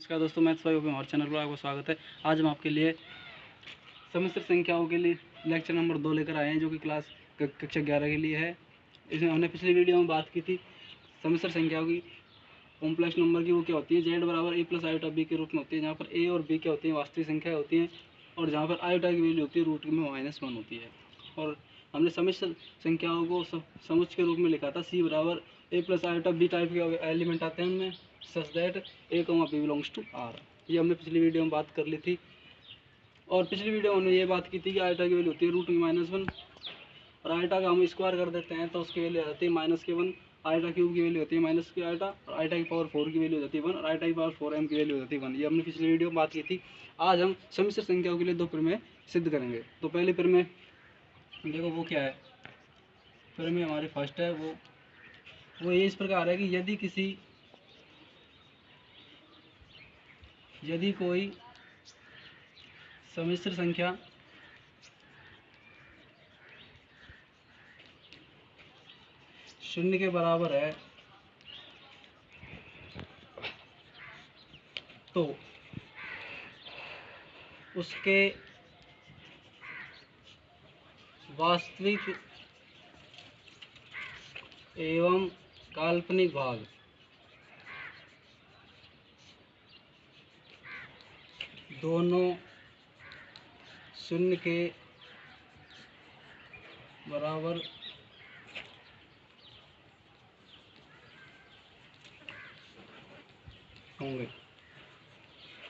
नमस्कार दोस्तों, मैं स्वागत में हमारे चैनल पर आपका स्वागत है। आज हम आपके लिए समस्या संख्याओं के लिए लेक्चर नंबर 2 लेकर आए हैं, जो कि क्लास कक्षा 11 के लिए है। इसमें हमने पिछली वीडियो में बात की थी समस्या संख्याओं की, कॉम्प्लेक्स नंबर की। वो क्या होती है, जेड बराबर ए प्लस आयोटा बी के रूप में होती है, जहाँ पर ए और बी क्या होती हैं, वास्तविक संख्या होती हैं, और जहाँ पर आयोटा की वैल्यू होती है रूट में -1 होती है। और हमने समस्या संख्याओं को समुच्चय के रूप में लिखा था, सी बराबर A plus iota B type के एलिमेंट आते हैं उनमें, such that A comma B belongs to R. ये हमने पिछली वीडियो में बात कर ली थी। और पिछली वीडियो में हमने ये बात की थी कि आयोटा की वैल्यू होती है रूट में -1, और आयोटा का हम स्क्वायर कर देते हैं तो उसकी वैल्यू आ जाती है -1। आयोटा क्यूब की वैल्यू होती है माइनस की आयोटा, और आयोटा की पावर 4 की वैल्यू हो जाती है 1, और आयोटा की पावर 4m की वैल्यू हो जाती है 1। ये हमने पिछली वीडियो में बात की थी। आज हम समस्या संख्याओं के लिए 2 प्रमेय सिद्ध करेंगे। तो पहले प्रमेय देखो, वो क्या है, प्रमेय हमारे फर्स्ट है, वो ये इस प्रकार है कि यदि कोई सम्मिश्र संख्या शून्य के बराबर है तो उसके वास्तविक एवं काल्पनिक भाग दोनों शून्य के बराबर होंगे।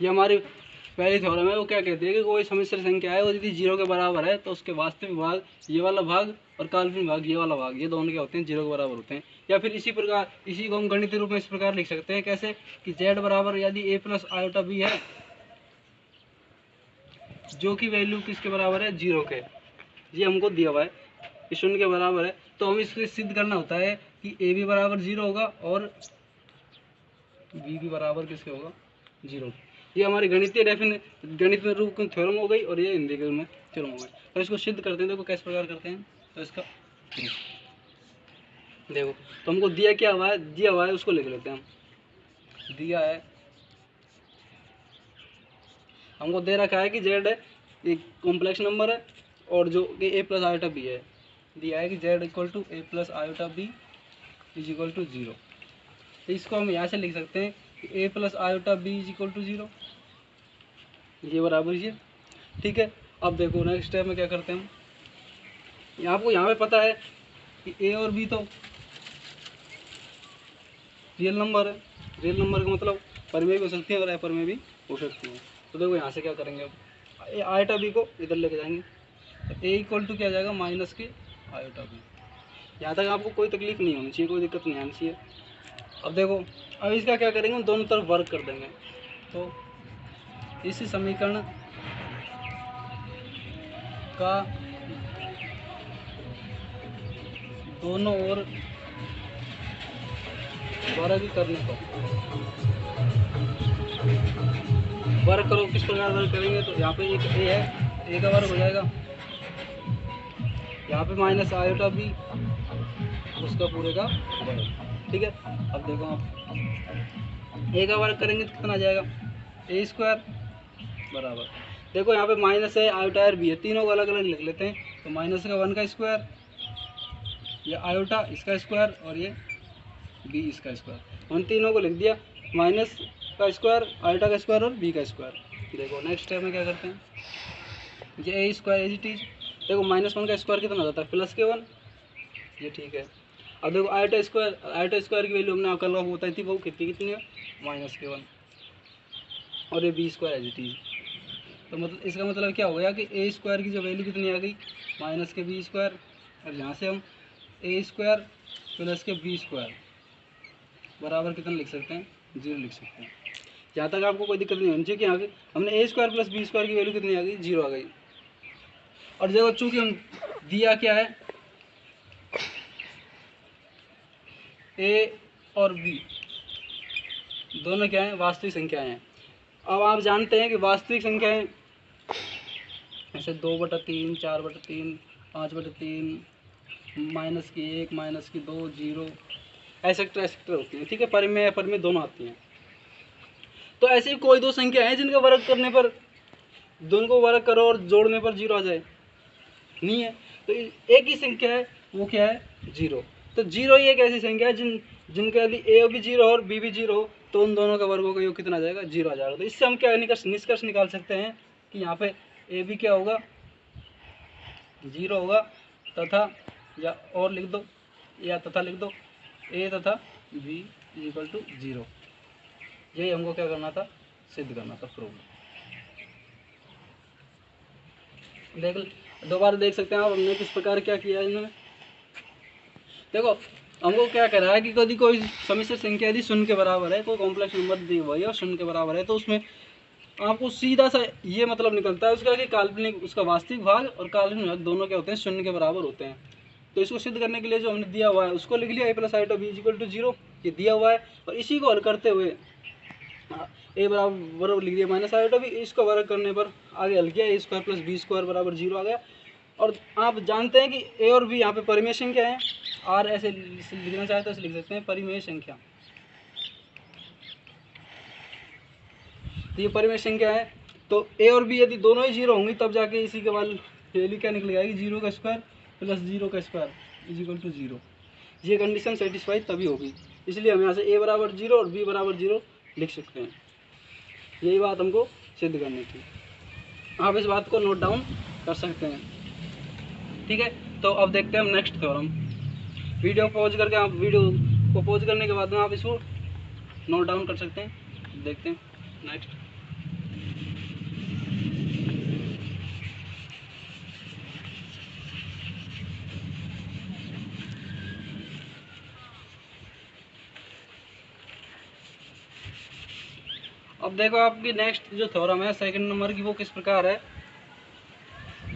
ये हमारी पहली थ्योरम है। वो क्या कहती है कि कोई सम्मिश्र संख्या है, वो यदि 0 के बराबर है तो उसके वास्तविक भाग ये वाला भाग और काल्पनिक भाग ये वाला भाग, ये दोनों क्या होते हैं, 0 के बराबर होते हैं। या फिर इसी प्रकार, इसी को हम गणितीय रूप में इस प्रकार लिख सकते हैं, कैसे कि z बराबर यदि a प्लस आयोटा b है, जो कि वैल्यू किसके बराबर है, 0 के, ये हमको दिया हुआ है कि 0 के बराबर है। तो हमें इसको सिद्ध करना होता है कि a भी बराबर 0 होगा और b भी बराबर किसके होगा, 0। ये हमारी गणित में रूप में थ्योरम हो गई, और ये हिंदी के रूप में थ्योरम हो गई। तो इसको सिद्ध करते हैं। देखो किस प्रकार करते हैं। तो इसका देखो, तो हमको दिया हुआ है उसको लिख लेते हैं हम। दिया है, हमको दे रखा है कि जेड एक कॉम्प्लेक्स नंबर है, और जो कि ए प्लस आयोटा बी है। दिया है कि Z equal to A plus iota B is equal to 0। तो इसको हम यहाँ से लिख सकते हैं कि A plus iota B is equal to 0, ये बराबर ये, ठीक है। अब देखो नेक्स्ट स्टेप में क्या करते हैं हम। आपको यहाँ पे पता है कि ए और बी तो रियल नंबर है। रियल नंबर का मतलब परिमेय भी हो सकती है और अपरिमेय भी हो सकती है। तो देखो यहाँ से क्या करेंगे, अब आयोटा बी को इधर लेके जाएंगे, तो ए इक्वल टू क्या जाएगा, माइनस के आयोटा बी। यहाँ तक आपको कोई तकलीफ नहीं होनी चाहिए, कोई दिक्कत नहीं आनी चाहिए। अब देखो, अब इसका क्या करेंगे, हम दोनों तरफ वर्क कर देंगे। तो इस समीकरण का दोनों ओर वर्ग करने को, वर्ग करो, किस प्रकार वर्ग करेंगे, तो यहाँ पे एक ए है, ए का वर्ग हो जाएगा, यहाँ पे माइनस आयोटा बी, उसका पूरे का वर्ग, ठीक है। अब देखो, आप ए का वर्ग करेंगे तो कितना आ जाएगा, ए स्क्वायर बराबर, देखो यहाँ पे माइनस है, आयोटा और बी है, तीनों को अलग अलग लिख लेते हैं। तो माइनस का 1 का स्क्वायर, ये आयोटा इसका स्क्वायर, और ये बी इसका स्क्वायर, उन तीनों को लिख दिया, माइनस का स्क्वायर, आयोटा का स्क्वायर और बी का स्क्वायर। देखो नेक्स्ट स्टेप में क्या करते हैं, ये ए स्क्वायर एज इट इज। देखो -1 का स्क्वायर कितना हो जाता है, +1, ये ठीक है। अब देखो आयोटा स्क्वायर की वैल्यू हमने कल बताई थी, वो कितनी है, -1, और ये B square as it is. तो मतलब इसका मतलब क्या हो गया कि ए स्क्वायर की जो वैल्यू कितनी आ गई, माइनस के बी स्क्वायर, और यहाँ से हम ए स्क्वायर प्लस के बी स्क्वायर बराबर कितना लिख सकते हैं, 0 लिख सकते हैं। यहाँ तक आपको कोई दिक्कत नहीं होनी चाहिए कि यहाँ हमने ए स्क्वायर प्लस बी स्क्वायर की वैल्यू कितनी आ गई, 0 आ गई। और देखो चूंकि हम दिया क्या है, ए और बी दोनों क्या हैं, वास्तविक संख्याएं हैं। अब आप जानते हैं कि वास्तविक संख्याएं ऐसे 2/3, 4/3, 5/3, -1, -2, 0 एसेक्ट्रा होती हैं, ठीक है। परिमेय अपरिमेय दोनों आती हैं। तो ऐसे ही कोई दो संख्या है जिनका वर्ग करने पर, दोनों को वर्ग करो और जोड़ने पर जीरो आ जाए, नहीं है। तो एक ही संख्या है, वो क्या है, जीरो। तो जीरो ही एक ऐसी संख्या है जिनका यदि ए भी जीरो और बी भी जीरो हो तो उन दोनों का वर्गों का योग कितना आ जाएगा, जीरो आ जाएगा। तो इससे हम क्या निष्कर्ष निकाल सकते हैं कि यहाँ पे ए भी क्या होगा, जीरो होगा, तथा या और लिख दो या तथा लिख दो ए तथा बी इक्वल टू जीरो। यही हमको क्या करना था, सिद्ध करना था, प्रूव। देख दोबारा देख सकते हैं आप हमने किस प्रकार क्या किया है इन्होंने। देखो हमको क्या कह रहा है कि यदि कोई सम्मिश्र संख्या यदि शून्य के बराबर है, कोई कॉम्प्लेक्स नंबर दी हुई है और शून्य के बराबर है, तो उसमें आपको सीधा सा ये मतलब निकलता है उसका कि काल्पनिक, उसका वास्तविक भाग और काल्पनिक भाग दोनों क्या होते हैं, शून्य के बराबर होते हैं। तो इसको सिद्ध करने के लिए जो हमने दिया हुआ है उसको लिख लिया, A plus I B equal to zero, ये दिया हुआ है। और इसी को हल करते हुए ए बराबर लिख दिया माइनस आई बी, इसको वर्ग करने पर आगे हल किया, ए स्क्वायर प्लस बी स्क्वायर बराबर जीरो आ गया। और आप जानते हैं कि ए और बी यहाँ पे परिमेय संख्या है, आर ऐसे लिखना चाहे तो ऐसे लिख सकते हैं, परिमेय संख्या। तो ये परिमेय संख्या है, तो ए और बी यदि दोनों ही जीरो होंगी तब जाके इसी के बाद वैल्यू क्या निकल आएगी, जीरो का स्क्वायर प्लस जीरो का square is equal to zero. ये कंडीशन सेटिस्फाई तभी होगी, इसलिए हम यहाँ से ए बराबर जीरो और बी बराबर जीरो लिख सकते हैं। यही बात हमको सिद्ध करनी थी, आप इस बात को नोट डाउन कर सकते हैं, ठीक है। तो अब देखते हैं हम नेक्स्ट थ्योरम। वीडियो पॉज करके आप, वीडियो को पॉज करने के बाद में आप इसको नोट डाउन कर सकते हैं। देखते हैं नेक्स्ट। अब देखो आपकी नेक्स्ट जो थ्योरम है सेकंड नंबर की, वो किस प्रकार है।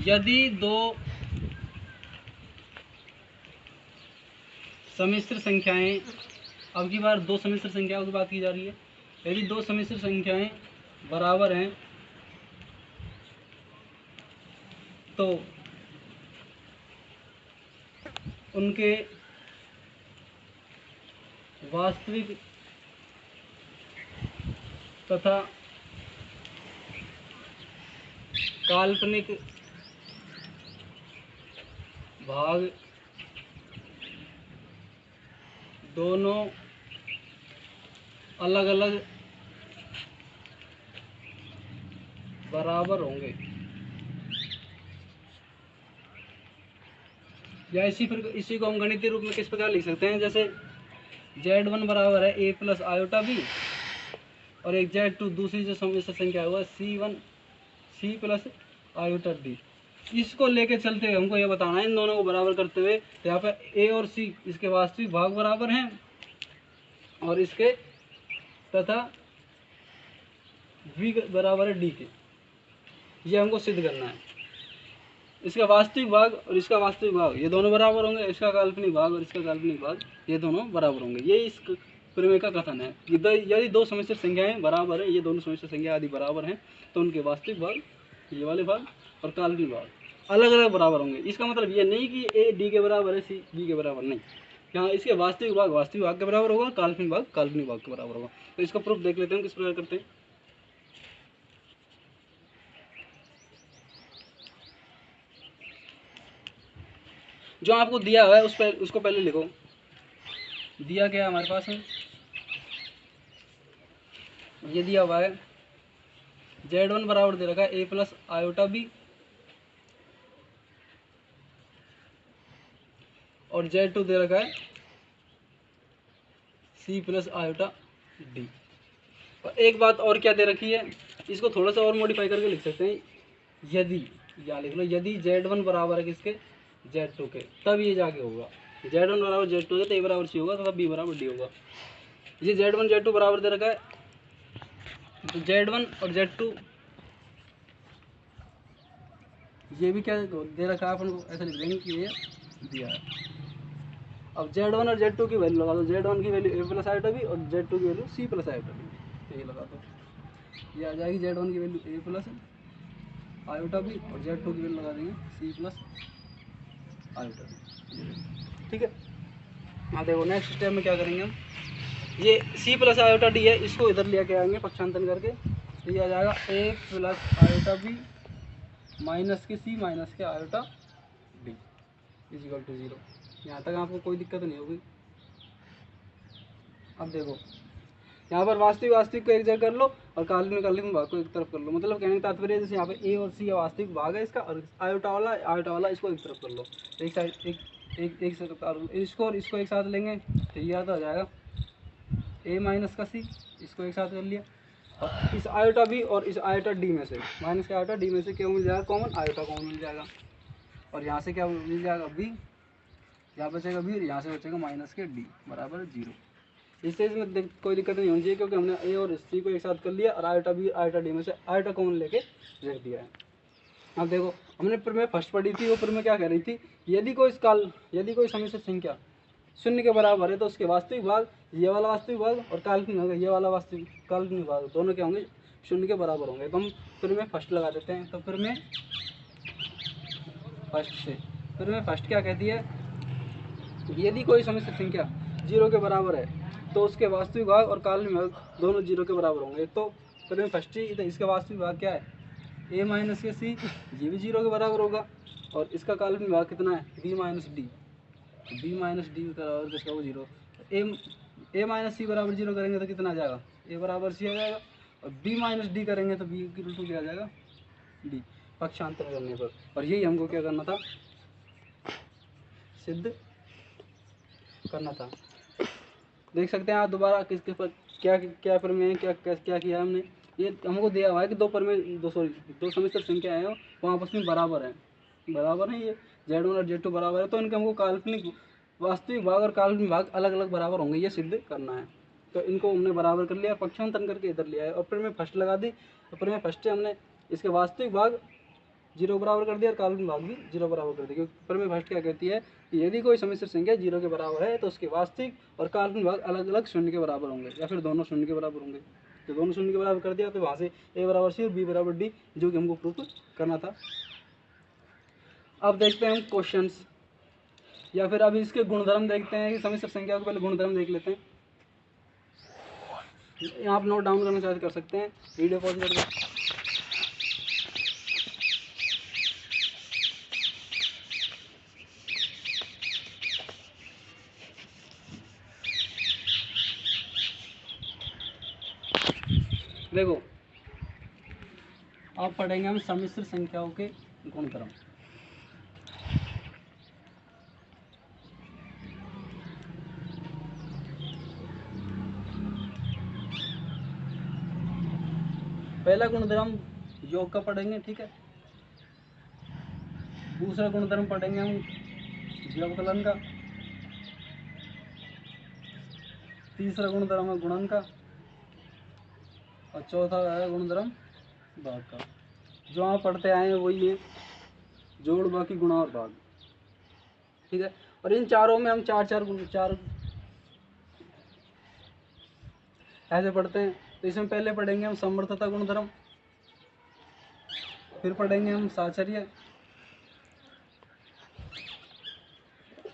यदि दो सम्मिश्र संख्याएं, अब की बार दो सम्मिश्र संख्याओं की बात की जा रही है, यदि दो सम्मिश्र संख्याएं बराबर हैं तो उनके वास्तविक तथा काल्पनिक भाग दोनों अलग अलग बराबर होंगे। या इसी को हम गणितीय रूप में किस प्रकार लिख सकते हैं, जैसे Z1 बराबर है a प्लस आयोटा बी, और एक Z2 दूसरी जो सम्मिश्र संख्या हुआ C प्लस आयोटा डी। इसको लेके चलते हुए हमको ये बताना है, इन दोनों को बराबर करते हुए यहाँ पे a और c इसके वास्तविक भाग बराबर हैं और इसके तथा v बराबर है d के। ये हमको सिद्ध करना है, इसका वास्तविक भाग और इसका वास्तविक भाग ये दोनों बराबर होंगे, इसका काल्पनिक भाग और इसका काल्पनिक भाग ये दोनों बराबर होंगे। ये इस प्रमेय का कथन है। यदि दो सम्मिश्र संख्याएं बराबर हैं, ये दोनों सम्मिश्र संख्या यदि बराबर हैं तो उनके वास्तविक भाग ये वाले भाग और काल्पनिक भाग अलग अलग बराबर होंगे। इसका मतलब ये नहीं कि ए डी के बराबर है, सी बी के बराबर नहीं। यहाँ इसके वास्तविक भाग के बराबर होगा, काल्पनिक भाग के बराबर होगा। तो इसका प्रूफ देख लेते हैं किस प्रकार करते हैं। जो आपको दिया हुआ है उसको पहले लिखो। दिया क्या है हमारे पास में, ये दिया हुआ है Z1 बराबर दे रखा है a प्लस आयोटा बी और Z2 दे रखा है C प्लस आयोटा डी। और एक बात और क्या दे रखी है, इसको थोड़ा सा और मॉडिफाई करके लिख सकते हैं। यदि या लिख लो, यदि Z1 बराबर है किसके, Z2 के, तब ये जाके होगा। Z1 बराबर Z2 है तो a बराबर C होगा तथा b बराबर d होगा। ये Z1 Z2 बराबर दे रखा है, तो Z1 और Z2 ये भी क्या दे रखा है अपन को, ऐसा लिख देंगे कि ये दिया है। अब Z1 और Z2 की वैल्यू लगा दो, Z1 की value a plus iota B और Z2 की value C plus iota B, ये लगा दो। ये आ जाएगी Z1 की value a plus iota B और Z2 की वैल्यू लगा देंगे C प्लस आयोटा बी, ठीक है। हाँ देखो नेक्स्ट स्टेप में क्या करेंगे हम, ये सी प्लस आयोटा डी है, इसको इधर लेके आएंगे पक्षांतन करके, तो ये आ जाएगा ए प्लस आयोटा बी माइनस के सी माइनस के आयोटा डी इजिकल टू 0। यहाँ तक आपको कोई दिक्कत नहीं होगी। अब देखो यहाँ पर वास्तविक वास्तविक को एक जगह कर लो और काल्पनिक काल्पनिक भाग को एक तरफ कर लो। मतलब कहने का तात्पर्य जैसे यहाँ पे ए और सी वास्तविक भाग है इसका, और आयोटा वाला इसको एक तरफ कर लो, एक साइड एक साथ इसको और इसको एक साथ लेंगे तो ये आता हो जाएगा ए माइनस का सी, इसको एक साथ कर लिया। और इस आयोटा बी और इस आयोटा डी में से माइनस के आयोटा डी में से क्या मिल जाएगा कॉमन, आयोटा कॉमन मिल जाएगा। और यहाँ से क्या मिल जाएगा बी, यहाँ बचेगा बी, यहाँ से बचेगा माइनस के डी बराबर 0। इस स्टेज में कोई दिक्कत नहीं होनी चाहिए क्योंकि हमने ए और सी को एक साथ कर लिया और आयोटा बी आयोटा डी में से आयोटा कॉमन लेके रख दिया है। अब देखो हमने प्रमेय फर्स्ट पढ़ी थी, वो प्रमेय क्या कह रही थी, यदि कोई समिश्र संख्या शून्य के बराबर है तो उसके वास्तविक भाग ये वाला वास्तविक भाग और काल्पनिक भाग ये वाला वास्तविक काल्पनिक भाग दोनों क्या होंगे, शून्य के बराबर होंगे। तो हम प्रमेय फर्स्ट लगा देते हैं। तो प्रमेय फर्स्ट क्या कहती है, यदि कोई समिश्र संख्या 0 के बराबर है तो उसके वास्तविक भाग और काल्पनिक भाग दोनों 0 के बराबर होंगे। तो प्रमेय फर्स्ट ही इसका वास्तविक भाग क्या है, ए माइनस के सी, ये भी 0 के बराबर होगा। और इसका काल्पनिक भाग कितना है, बी माइनस डी बराबर किसका वो 0। ए माइनस सी बराबर 0 करेंगे तो कितना आ जाएगा, ए बराबर सी आ जाएगा। और बी माइनस डी करेंगे तो बी की रूट क्या आ जाएगा डी, पक्षांतर करने पर। और यही हमको क्या करना था, सिद्ध करना था। देख सकते हैं आप दोबारा किसके पर क्या प्रमेय क्या किया हमने। ये हमको दिया हुआ है कि दो समिश्र संख्या है वो आपस में बराबर है ये Z1 और Z2 बराबर है, तो इनके हमको काल्पनिक वास्तविक भाग और काल्पनिक भाग अलग अलग बराबर होंगे, ये सिद्ध करना है। तो इनको हमने बराबर कर लिया, पक्षांतरण करके इधर लिया है और प्रमेय फर्स्ट लगा दी। तो प्रमेय फर्स्ट से हमने इसके वास्तविक भाग 0 बराबर कर दिया और काल्पनिक भाग भी 0 बराबर कर दिया। क्योंकि प्रमेय फर्स्ट क्या कहती है कि यदि कोई समिश्र संख्या 0 के बराबर है तो उसके वास्तविक और काल्पनिक भाग अलग अलग शून्य के बराबर होंगे या फिर दोनों शून्य के बराबर होंगे। तो दोनों शून्य के बराबर कर दिया तो वहाँ से ए बराबर सी और बी बराबर डी जो कि हमको प्रूफ करना था। अब देखते हैं हम क्वेश्चंस, या फिर अभी इसके गुणधर्म देखते हैं कि समिश्र संख्या को पहले गुणधर्म देख लेते हैं। आप नोट डाउन करना चाहे कर सकते हैं, वीडियो पॉज कर दें। देखो आप पढ़ेंगे हम समिश्र संख्याओं के गुणधर्म। पहला गुणधर्म योग का पढ़ेंगे, ठीक है। दूसरा गुणधर्म पढ़ेंगे हम व्यवकलन का। तीसरा गुणधर्म है गुणन का और चौथा है गुणधर्म भाग का। जो आप पढ़ते आए हैं वही है, जोड़ बाकी गुणा और भाग, ठीक है। और इन चारों में हम चार ऐसे पढ़ते हैं। तो इसमें पहले पढ़ेंगे हम समर्थता गुणधर्म, फिर पढ़ेंगे हम साहचर्य,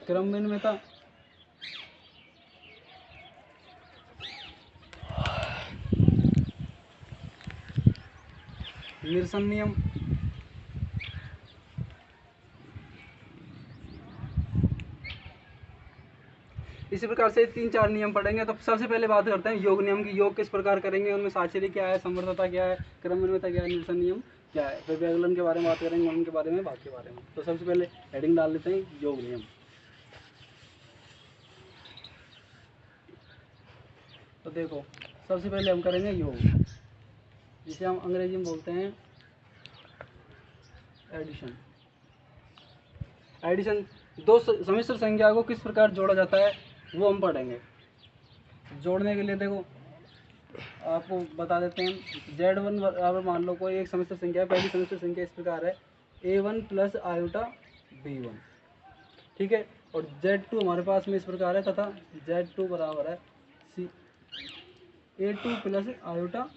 क्रम विनिमयता, निरसन नियम, इसी प्रकार से 3-4 नियम पढ़ेंगे। तो सबसे पहले बात करते हैं योग नियम की। योग किस प्रकार करेंगे, उनमें साहचर्य क्या है, समर्थता क्या है, क्रम विनिमयता क्या है, निरसन नियम क्या है। फिर व्यवकलन के बारे में बात करेंगे, उनके बारे में, भाग के बारे में। तो सबसे पहले हेडिंग डाल लेते हैं योग नियम। तो देखो सबसे पहले हम करेंगे योग, जिसे हम अंग्रेजी में बोलते हैं एडिशन। एडिशन दो समिश्र संख्या को किस प्रकार जोड़ा जाता है वो हम पढ़ेंगे। जोड़ने के लिए देखो आपको बता देते हैं, Z1 बराबर मान लो कोई एक समिश्र संख्या है। पहली समिश्र संख्या इस प्रकार है A1 प्लस आयोटा B1, ठीक है। और Z2 हमारे पास में इस प्रकार है तथा Z2 बराबर है A2 प्लस आयोटा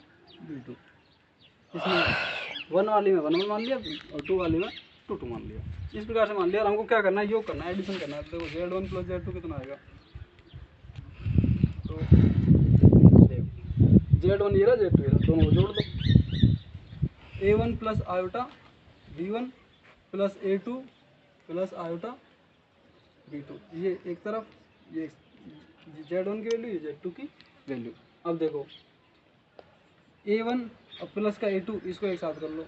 B2। इसमें 1 वाली में 1 मान लिया और 2 वाली में 2 मान लिया। इस प्रकार से मान लिया। और हमको क्या करना है, योग करना है, एडिशन करना है। तो देखो Z1 प्लस Z2 कितना आएगा, तो Z1 ये रहा, Z2 ये रहा, दोनों को जोड़ दो। A1 plus iota B1 plus A2 plus iota B2, ये एक तरफ, ये Z1 की वैल्यू, ये Z2 की वैल्यू। अब देखो A1 और प्लस का A2, इसको एक साथ कर लो,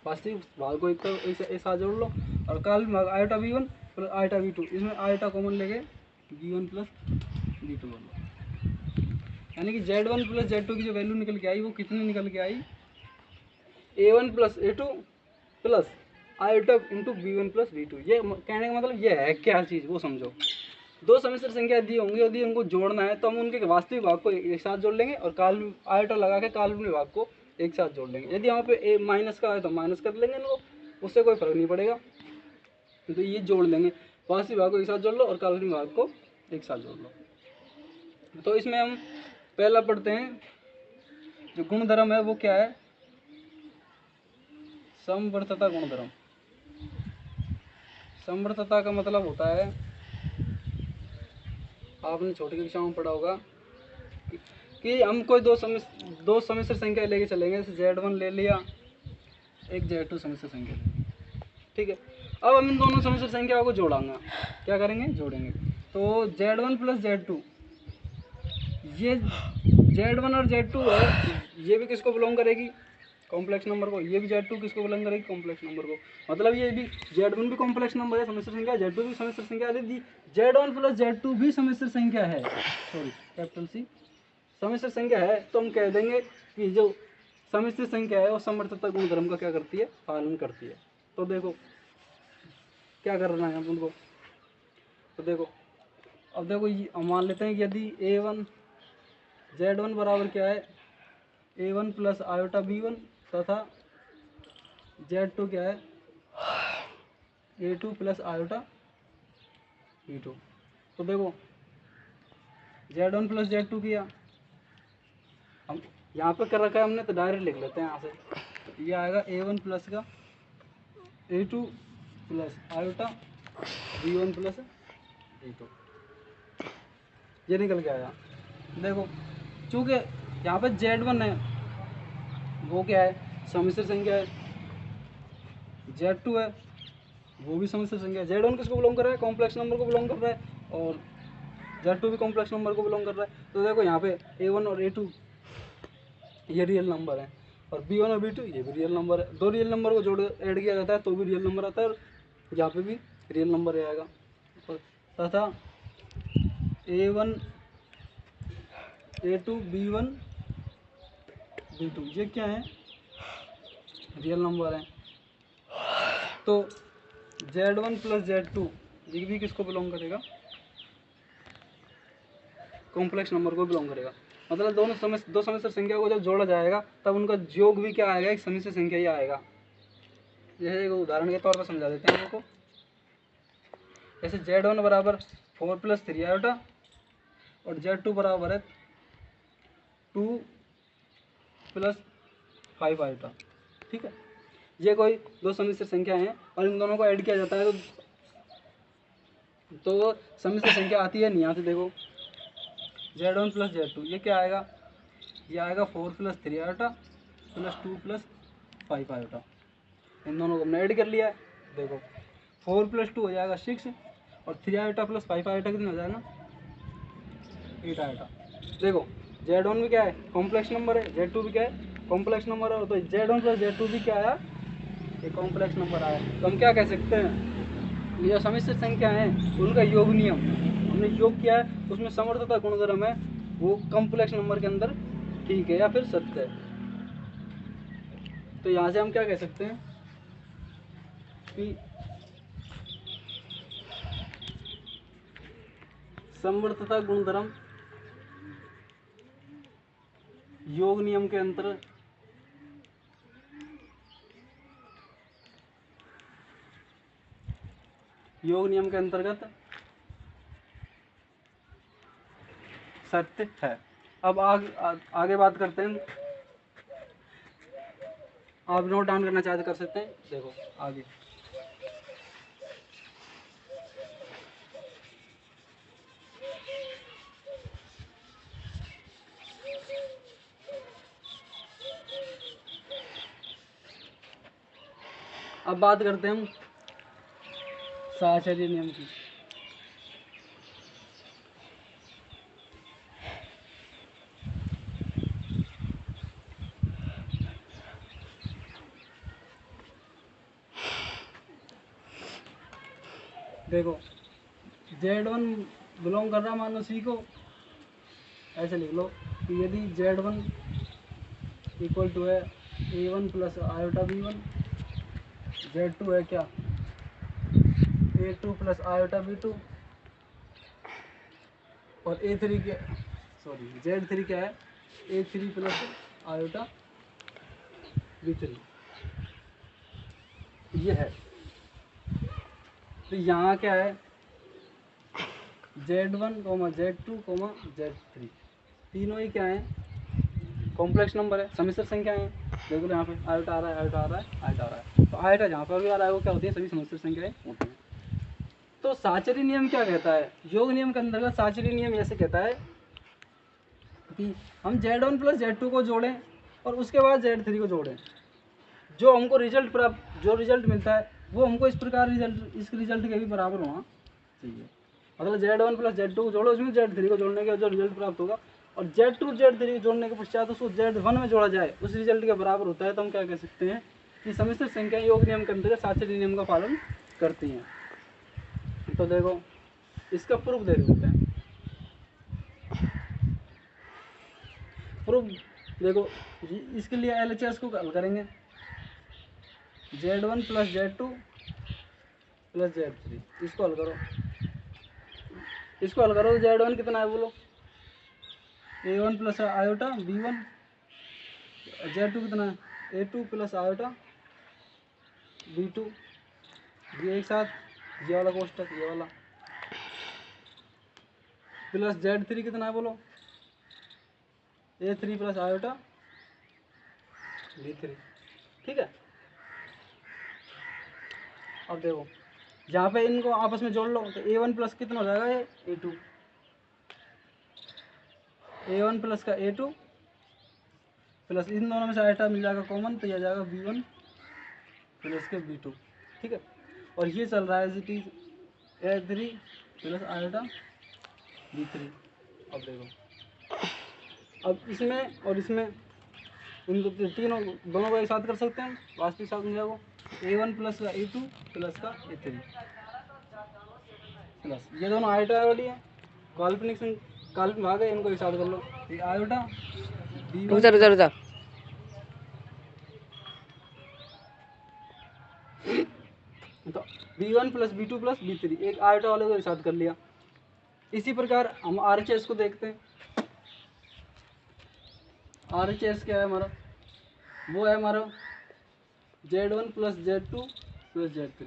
वास्तविक भाग को एक साथ जोड़ लो, और काल्पनिक भाग iota B1 plus iota B2, इसमें आयोटा कॉमन लेके B1 प्लस B2 कर लो। यानी कि Z1 प्लस Z2 की जो वैल्यू निकल के आई वो कितनी निकल के आई, A1 plus A2 plus iota into B1 plus B2। ये कहने का मतलब ये है क्या चीज़, वो समझो। दो समिश्र संख्या दी होंगी, यदि उनको जोड़ना है तो हम उनके वास्तविक भाग को एक साथ जोड़ लेंगे और काल्पनिक आयोटा लगा के काल्पनिक भाग को एक साथ जोड़ लेंगे। यदि यहाँ पे ए माइनस का है तो माइनस कर लेंगे इनको, उससे कोई फर्क नहीं पड़ेगा। तो ये जोड़ लेंगे, वास्तविक भाग को एक साथ जोड़ लो और काल्पनिक भाग को एक साथ जोड़ लो। तो इसमें हम पहला पढ़ते हैं, जो गुणधर्म है वो क्या है, समवर्तता गुणधर्म। समवर्तता का मतलब होता है, आपने छोटी कक्षा में पढ़ा होगा कि हम कोई दो समिश्र संख्या लेके चलेंगे, जैसे Z1 ले लिया, एक Z2 समिश्र संख्या ले ली, ठीक है। अब हम इन दोनों समिश्र संख्याओं को जोड़ांगे, क्या करेंगे, जोड़ेंगे। तो Z1 प्लस Z2, ये Z1 और Z2 है, ये भी किसको बिलोंग करेगी, कॉम्प्लेक्स नंबर को। ये भी Z2 किसको बिलोंग करेगी, कॉम्प्लेक्स नंबर को। मतलब ये भी Z1 भी कॉम्प्लेक्स नंबर है, समिश्र संख्या, Z2 भी समिश्र संख्या है, Z1 प्लस Z2 भी समिश्र संख्या है, सॉरी कैपिटल C समिश्र संख्या है। तो हम कह देंगे कि जो समिश्र संख्या है वो समवर्तता गुणधर्म का क्या करती है, पालन करती है। तो देखो क्या करना है हम उनको, तो देखो अब देखो मान लेते हैं कि यदि A1 Z1 बराबर क्या है, A1 प्लस आयोटा B1 तथा Z2 क्या है, A2 प्लस आयोटा B2। तो देखो Z1 प्लस Z2 किया, हम यहाँ पे कर रखा है हमने, तो डायरेक्ट लिख लेते हैं यहाँ से। तो ये आएगा A1 प्लस का A2 plus iota B1 plus B2, ये निकल के आया। देखो चूँकि यहाँ पे Z1 है वो क्या है, समिश्र संख्या है, Z2 है वो भी समिश्र संख्या है। Z1 किसको बिलोंग कर रहा है, कॉम्प्लेक्स नंबर को बिलोंग कर रहा है, और Z2 भी कॉम्प्लेक्स नंबर को बिलोंग कर रहा है। तो देखो यहाँ पे A1 और A2 ये रियल नंबर है, और B1 और B2 ये भी रियल नंबर है। दो रियल नंबर को जोड़ ऐड किया जाता है तो भी रियल नंबर आता है, और यहाँ पे भी रियल नंबर आएगा। तथा A1 A2 B1 B2 ये क्या है, रियल नंबर है। तो Z1 प्लस Z2 ये भी किसको बिलोंग करेगा, कॉम्प्लेक्स नंबर को बिलोंग करेगा। मतलब दो समिश्र संख्या को जब जोड़ा जाएगा तब उनका योग भी क्या आएगा, एक समिश्र संख्या ही आएगा। जैसे एक उदाहरण के तौर पर समझा देते हैं हमको, जैसे Z1 बराबर 4 प्लस 3 आयोटा और Z2 बराबर है 2 प्लस 5 आयोटा, ठीक है। ये कोई दो समिश्र संख्या हैं और इन दोनों को ऐड किया जाता है तो समिश्र संख्या आती है नहीं आती। देखो Z1 प्लस Z2 ये क्या आएगा, ये आएगा 4 plus 3 iota plus 2 plus 5 iota. इन दोनों को हमने ऐड कर लिया है। देखो 4 प्लस 2 हो जाएगा 6 और 3 आयोटा प्लस 5 आयोटा कितना हो जाएगा, 8 आयोटा। देखो Z1 भी क्या है, कॉम्प्लेक्स नंबर है, Z2 भी क्या है, कॉम्प्लेक्स नंबर है। तो Z1 प्लस Z2 भी क्या आया, एक कॉम्प्लेक्स नंबर आया। तो हम क्या कह सकते हैं, ये जो समिश्र संख्या है उनका योग नियम हमने योग किया है, उसमें समवर्तता गुणधर्म है वो कॉम्प्लेक्स नंबर के अंदर ठीक है या फिर सत्य है। तो यहाँ से हम क्या कह सकते हैं कि समवर्तता गुणधर्म योग नियम के अंतर्गत सत्य है। अब आगे बात करते हैं, आप नोट डाउन करना चाहते कर सकते हैं। देखो आगे अब बात करते हैं हम साहचर्य नियम की। देखो Z1 बिलोंग कर रहा है मानो C को, ऐसे लिख लो कि यदि Z1 इक्वल टू है A1 plus iota B1, Z2 है क्या A2 प्लस आयोटा B2, और A3 क्या, सॉरी Z3 क्या है A3 प्लस आयोटा B3, ये है। तो यहाँ क्या है Z1, Z2, Z3 तीनों ही क्या है कॉम्प्लेक्स नंबर है, समिश्र संख्या है। देखो यहाँ पे आयोटा आ रहा है, आयोटा आ रहा है, आयोटा आ रहा है, तो आयोटा जहाँ पर भी आ रहा है वो क्या होती है, सभी समिश्र संख्याएं होती हैं। तो साहचर्य नियम क्या कहता है, योग नियम के अंतर्गत साहचर्य नियम ऐसे कहता है कि हम Z1 प्लस Z2 को जोड़ें और उसके बाद Z3 को जोड़ें, जो हमको रिजल्ट प्राप्त, जो रिजल्ट मिलता है वो हमको इस प्रकार रिजल्ट, इस रिजल्ट के भी बराबर होना चाहिए। मतलब Z1 प्लस Z2 को जोड़ो, उसमें Z3 को जोड़ने के जो रिजल्ट प्राप्त होगा, और Z2 Z3 को जोड़ने के पश्चात उसको Z1 में जोड़ा जाए, उस रिजल्ट के बराबर होता है, तो हम क्या कह सकते हैं कि समिश्र संख्या योग नियम के अंतर्गत साहचर्य नियम का पालन करती हैं। तो देखो इसका प्रूफ देख लेते हैं। प्रूफ देखो, इसके लिए LHS को हल करेंगे, Z1 plus Z2 plus Z3, इसको हल करो, इसको हल करो तो Z1 कितना है बोलो, A1 plus iota B1, Z2 कितना है A2 प्लस आयोटा B2, ये एक साथ ये वाला कोष्टक ये वाला, प्लस Z3 कितना है बोलो A3 प्लस आयोटा B3, ठीक है। अब देखो जहाँ पे इनको आपस में जोड़ लो तो A1 प्लस कितना हो जाएगा ये A2, A1 प्लस का A2 प्लस इन दोनों में से आयोटा मिल जाएगा कॉमन, तो यह जाएगा B1 प्लस के B2, ठीक है। और ये चल रहा है as it is A3 plus iota B3। अब देखो, अब इसमें और इसमें इन तीनों दोनों को एक साथ कर सकते हैं, वास्तविक साथ मिल जाएगा A1 प्लस का A2 प्लस का A3 प्लस ये दोनों आयोटा वाली है, काल्पनिक भाग है, इनको एक साथ कर लो, ये आयोटा B1 तो B1 plus B2 plus B3, एक आयोटा वाले को एक साथ कर लिया। इसी प्रकार हम RHS को देखते हैं, RHS क्या है हमारा, वो है हमारा Z1 plus Z2 plus Z3।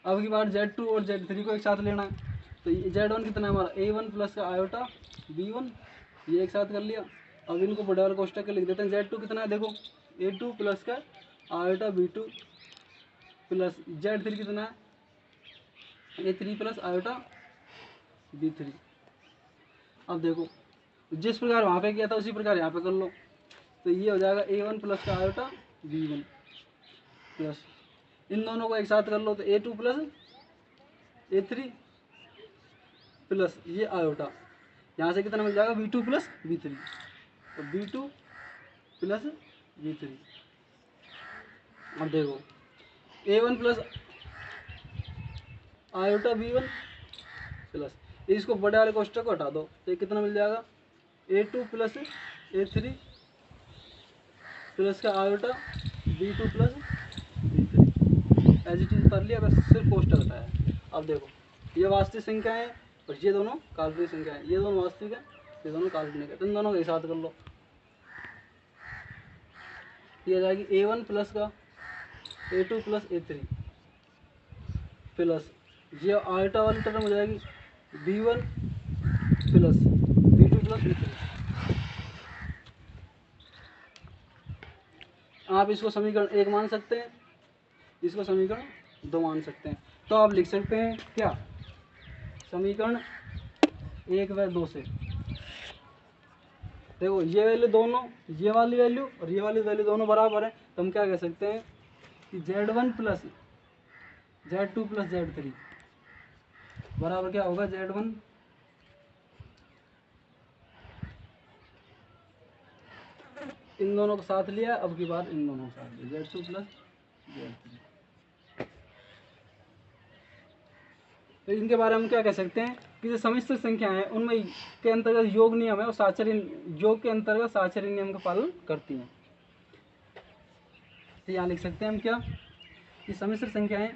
अब की बार Z2 और Z3 को एक साथ लेना है, तो Z1 कितना है हमारा A1 प्लस का आयोटा B1, ये एक साथ कर लिया। अब इनको बड़े वाले कोष्टक के लिख देते हैं, Z2 कितना है देखो A2 प्लस का आयोटा B2 प्लस Z3 कितना है A3 प्लस आयोटा B3। अब देखो जिस प्रकार वहाँ पे किया था उसी प्रकार यहाँ पे कर लो, तो ये हो जाएगा A1 प्लस का आयोटा B1 प्लस इन दोनों को एक साथ कर लो तो A2 प्लस A3 प्लस ये आयोटा, यहाँ से कितना मिल जाएगा B2 प्लस B3, तो B2 प्लस B3। अब देखो A1 plus iota B1 plus इसको बड़े वाले कोष्टक को हटा दो, तो ये कितना मिल जाएगा A2 प्लस A3 प्लस का iota B2 plus B3, as it is कर लिया, बस सिर्फ कोष्टक हटाया। अब देखो ये वास्तविक संख्या है और ये दोनों काल्पनिक संख्या है, ये दोनों वास्तविक है, ये दोनों काल्पनिक है, तो इन दोनों को एक साथ कर लो, ये आ जाएगी A1 प्लस का A2 प्लस A3 प्लस ये आयोटा वाली टर्म हो जाएगी B1 plus B2 plus B3। आप इसको समीकरण 1 मान सकते हैं, इसको समीकरण 2 मान सकते हैं, तो आप लिख सकते हैं क्या समीकरण 1 व 2 से। देखो ये वैल्यू दोनों, ये वाली वैल्यू और ये वाली वैल्यू दोनों बराबर है, तो हम क्या कह सकते हैं कि Z1 plus Z2 plus Z3 बराबर क्या होगा, Z1 इन दोनों को साथ लिया, अब की बार इन दोनों को साथ लिया, Z2 प्लस Z3। तो इनके बारे में क्या कह सकते हैं कि जो समिश्र संख्या है उनमें के अंतर्गत योग नियम है और साचर्य योग के अंतर्गत साचर्य नियम का पालन करती हैं। तो यहाँ लिख सकते हैं हम क्या कि समिश्र संख्याएं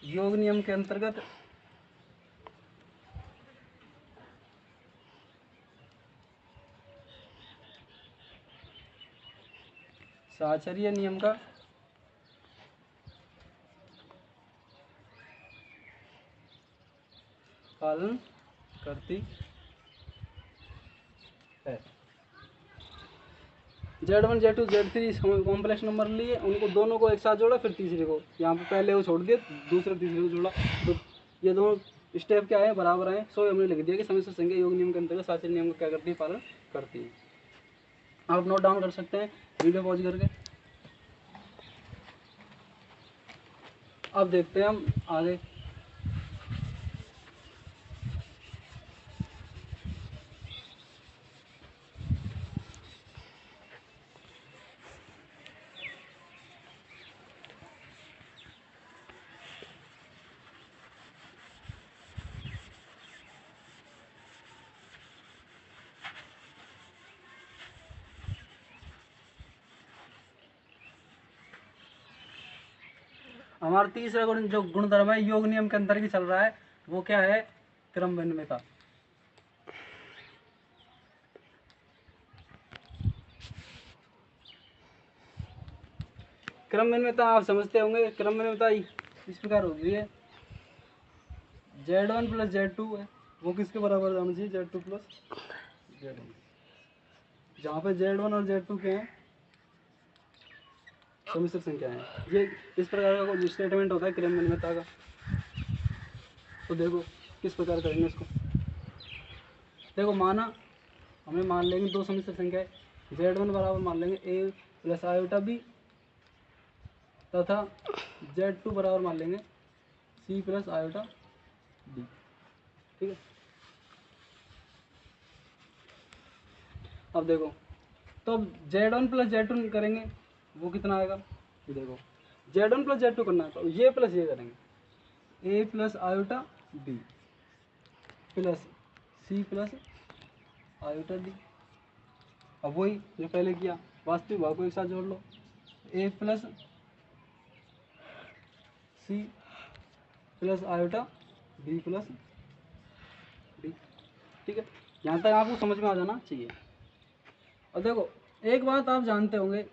योग नियम के अंतर्गत साचर्य नियम का पालन करती है। Z1 Z2 Z3 complex number लिए, उनको दोनों को एक साथ जोड़ा, फिर तीसरे को यहाँ पे पहले को छोड़ दिया, दूसरे तीसरे को जोड़ा, तो ये दोनों स्टेप क्या है, बराबर है। सो हमने लिख दिया कि समिश्र संख्या योग नियम के अंतर्गत साचर्य नियम का क्या करती है, पालन करती है। आप नोट डाउन कर सकते हैं वीडियो पॉज करके। अब देखते हैं हम आगे। हमारा तीसरा गुण जो गुणधर्म है योग नियम के अंतर्गत चल रहा है, वो क्या है, क्रम विनिमयता। क्रम विनिमयता आप समझते होंगे। क्रम विनिमयता इस प्रकार होगी है, Z1 प्लस Z2 है, वो किसके बराबर जाना चाहिए, Z2 प्लस Z1, जहाँ पे Z1 और Z2 के हैं समिश्र संख्या है। ये इस प्रकार का कोई स्टेटमेंट होता है क्रम विनिमयता का। तो देखो किस प्रकार करेंगे इसको। देखो माना हमें मान लेंगे दो समिश्र संख्या है, Z1 बराबर मान लेंगे A प्लस आयोटा B तथा Z2 बराबर मान लेंगे C प्लस आयोटा D। ठीक है, अब देखो तो अब Z1 प्लस Z2 करेंगे, वो कितना आएगा, ये देखो Z1 प्लस Z2 करना है तो ये प्लस ये करेंगे, A plus iota B plus C plus iota D। अब वही जो पहले किया, वास्तविक भाग को एक साथ जोड़ लो, A plus C plus iota B plus D। ठीक है, यहाँ तक आपको समझ में आ जाना चाहिए। और देखो एक बात आप जानते होंगे,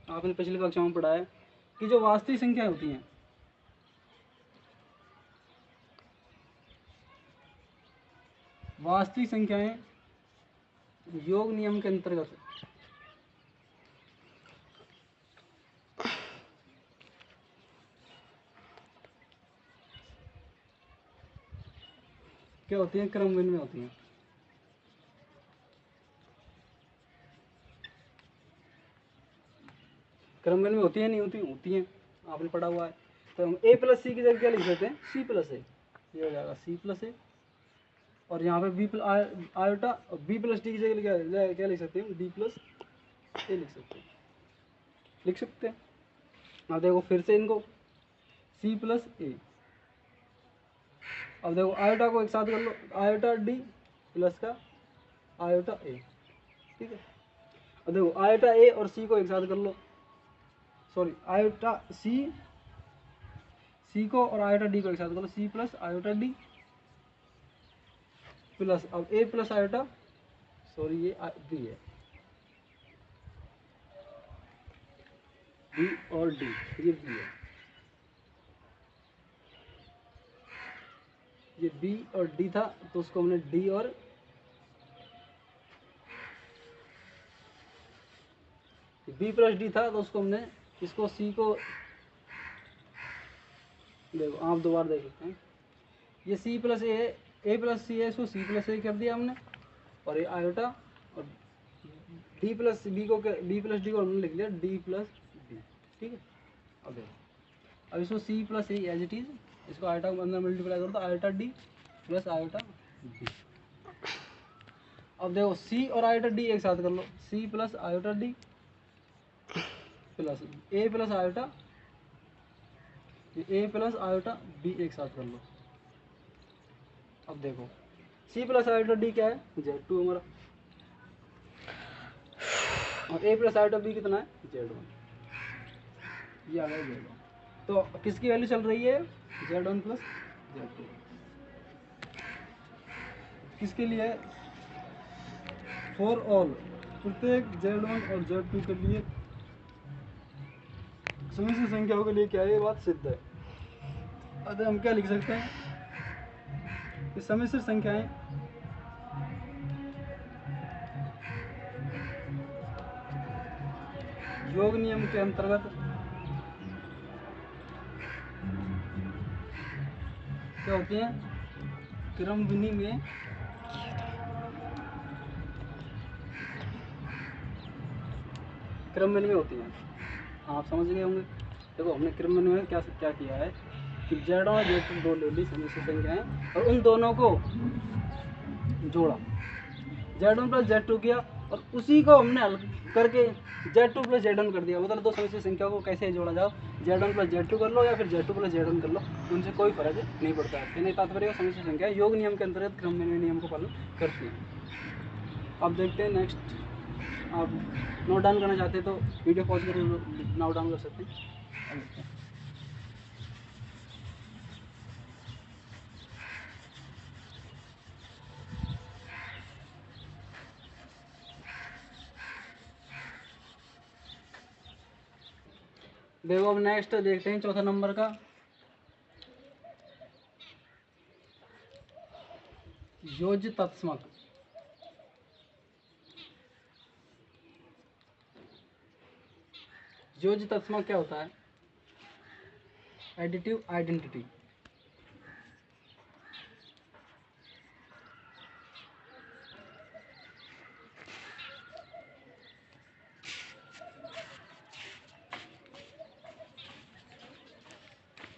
आपने पिछली कक्षा में पढ़ा है कि जो वास्तविक संख्या होती हैं, वास्तविक संख्याएं योग नियम के अंतर्गत क्या होती हैं, क्रम विनिमय होती हैं। क्रम विनिमय होती है नहीं होती, होती हैं, आपने पढ़ा हुआ है। तो हम A प्लस सी की जगह क्या लिख सकते हैं, C प्लस ए, ये हो जाएगा C प्लस ए, और यहाँ पे B plus iota B plus D की जगह क्या लिख सकते हैं, D प्लस ए लिख सकते हैं। अब देखो फिर से इनको C प्लस ए, अब देखो आयोटा को एक साथ कर लो, आयोटा D प्लस का आयोटा ए। ठीक है, अब देखो आयोटा ए और C को एक साथ कर लो, सॉरी आयोटा C को और आयोटा D को एक साथ कर लो, C plus iota D plus अब A प्लस आयोटा, सॉरी ये B है, B और D, ये B है, ये B और D था तो उसको हमने D और B प्लस D था तो उसको हमने इसको C को, देखो आप दोबारा देख सकते हैं, ये C plus A, A plus C है, इसको C प्लस ए कर दिया हमने, और ये आयोटा, और डी प्लस बी को डी प्लस डी को हमने लिख लिया डी प्लस बी, ठीक है। अब देखो, अब इसको C plus A as it is, इसको आयोटा के अंदर मल्टीप्लाई करो तो iota D plus iota D. अब देखो सी और आयोटा डी एक साथ कर लो, C plus iota D plus A plus iota, A plus iota B एक साथ कर लो। अब देखो सी प्लस आयोटा डी क्या है, Z2 हमारा, और ए प्लस आयोटा बी कितना है, Z1, ये आ गया Z1। तो किसकी वैल्यू चल रही है, Z1 प्लस Z2, किसके लिए, फॉर ऑल, प्रत्येक Z1 और Z2 के लिए समिश्र संख्याओं के लिए क्या है, ये बात सिद्ध है। अतः हम क्या लिख सकते हैं कि समिश्र संख्याएं योग नियम के अंतर्गत क्या होती हैं, क्रम विनिमय होती हैं। आप समझ गए होंगे। देखो हमने क्रम विनिमय में क्या किया है कि Z और Z2 दो ले ली समिश्र संख्याएं और उन दोनों को जोड़ा, Z1 प्लस Z2 किया और उसी को हमने हल करके Z2 प्लस Z1 कर दिया। मतलब दो समिश्र संख्या को कैसे जोड़ा जाओ, Z1 प्लस Z2 कर लो या फिर Z2 प्लस Z1 कर लो, उनसे कोई फर्क नहीं पड़ता है। कहने का तात्पर्य समिश्र संख्या योग नियम के अंतर्गत क्रम विनिमय नियम को पालन करती है। अब देखते हैं नेक्स्ट, आप नोट डाउन करना चाहते हैं तो वीडियो पॉज कर नोट डाउन कर सकते हैं। देखो अब नेक्स्ट देखते हैं चौथा नंबर का, योज्य तत्समक। योज्य तत्समक क्या होता है, एडिटिव आइडेंटिटी।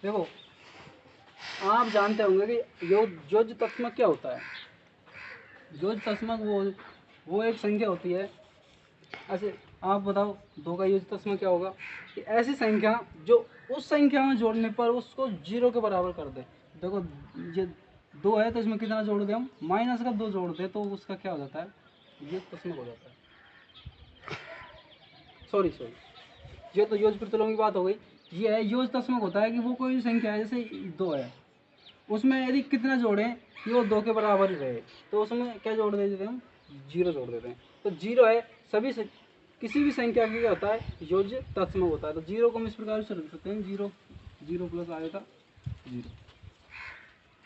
देखो आप जानते होंगे कि योज्य तत्समक क्या होता है। योज्य तत्समक वो एक संख्या होती है, ऐसे आप बताओ दो का योज्य तत्समक क्या होगा, कि ऐसी संख्या जो उस संख्या में जोड़ने पर उसको जीरो के बराबर कर दे। देखो ये दो है तो इसमें कितना जोड़ दें हम, माइनस का दो जोड़ दे तो उसका क्या हो जाता है, योज्य तत्समक हो जाता है। सॉरी ये तो योज्य प्रतिलोम की बात हो गई। ये है योज्य तत्समक होता है कि वो कोई संख्या है, जैसे दो है, उसमें यदि कितना जोड़ें कि वो दो के बराबर ही रहे तो उसमें क्या जोड़ देते हैं हम, जीरो जोड़ देते हैं। तो जीरो है सभी से किसी भी संख्या की क्या होता है, योज्य तत्समक होता है। तो जीरो को हम इस प्रकार से लिख सकते हैं, जीरो जीरो प्लस आएगा जीरो,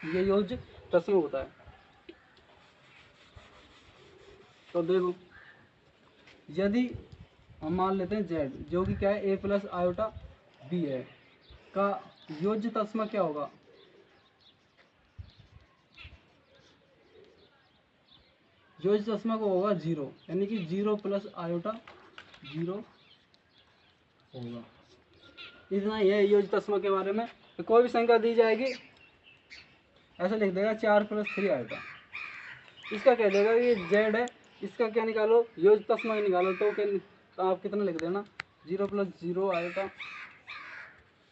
ये योज्य तत्समक होता है। तो देखो यदि हम मान लेते हैं Z जो कि क्या है, A प्लस आयोटा B है, का योज्य तत्समक क्या होगा, योज्य तत्समक होगा जीरो, यानी कि जीरो प्लस आयोटा जीरो होगा। इतना ही है योज्य तत्समक के बारे में। तो कोई भी संख्या दी जाएगी ऐसा लिख देगा 4 प्लस 3 आयोटा, इसका कह देगा ये Z है, इसका क्या निकालो, योज्य तत्समक निकालो। तो आप कितना लिख देना, 0 प्लस 0 आयोटा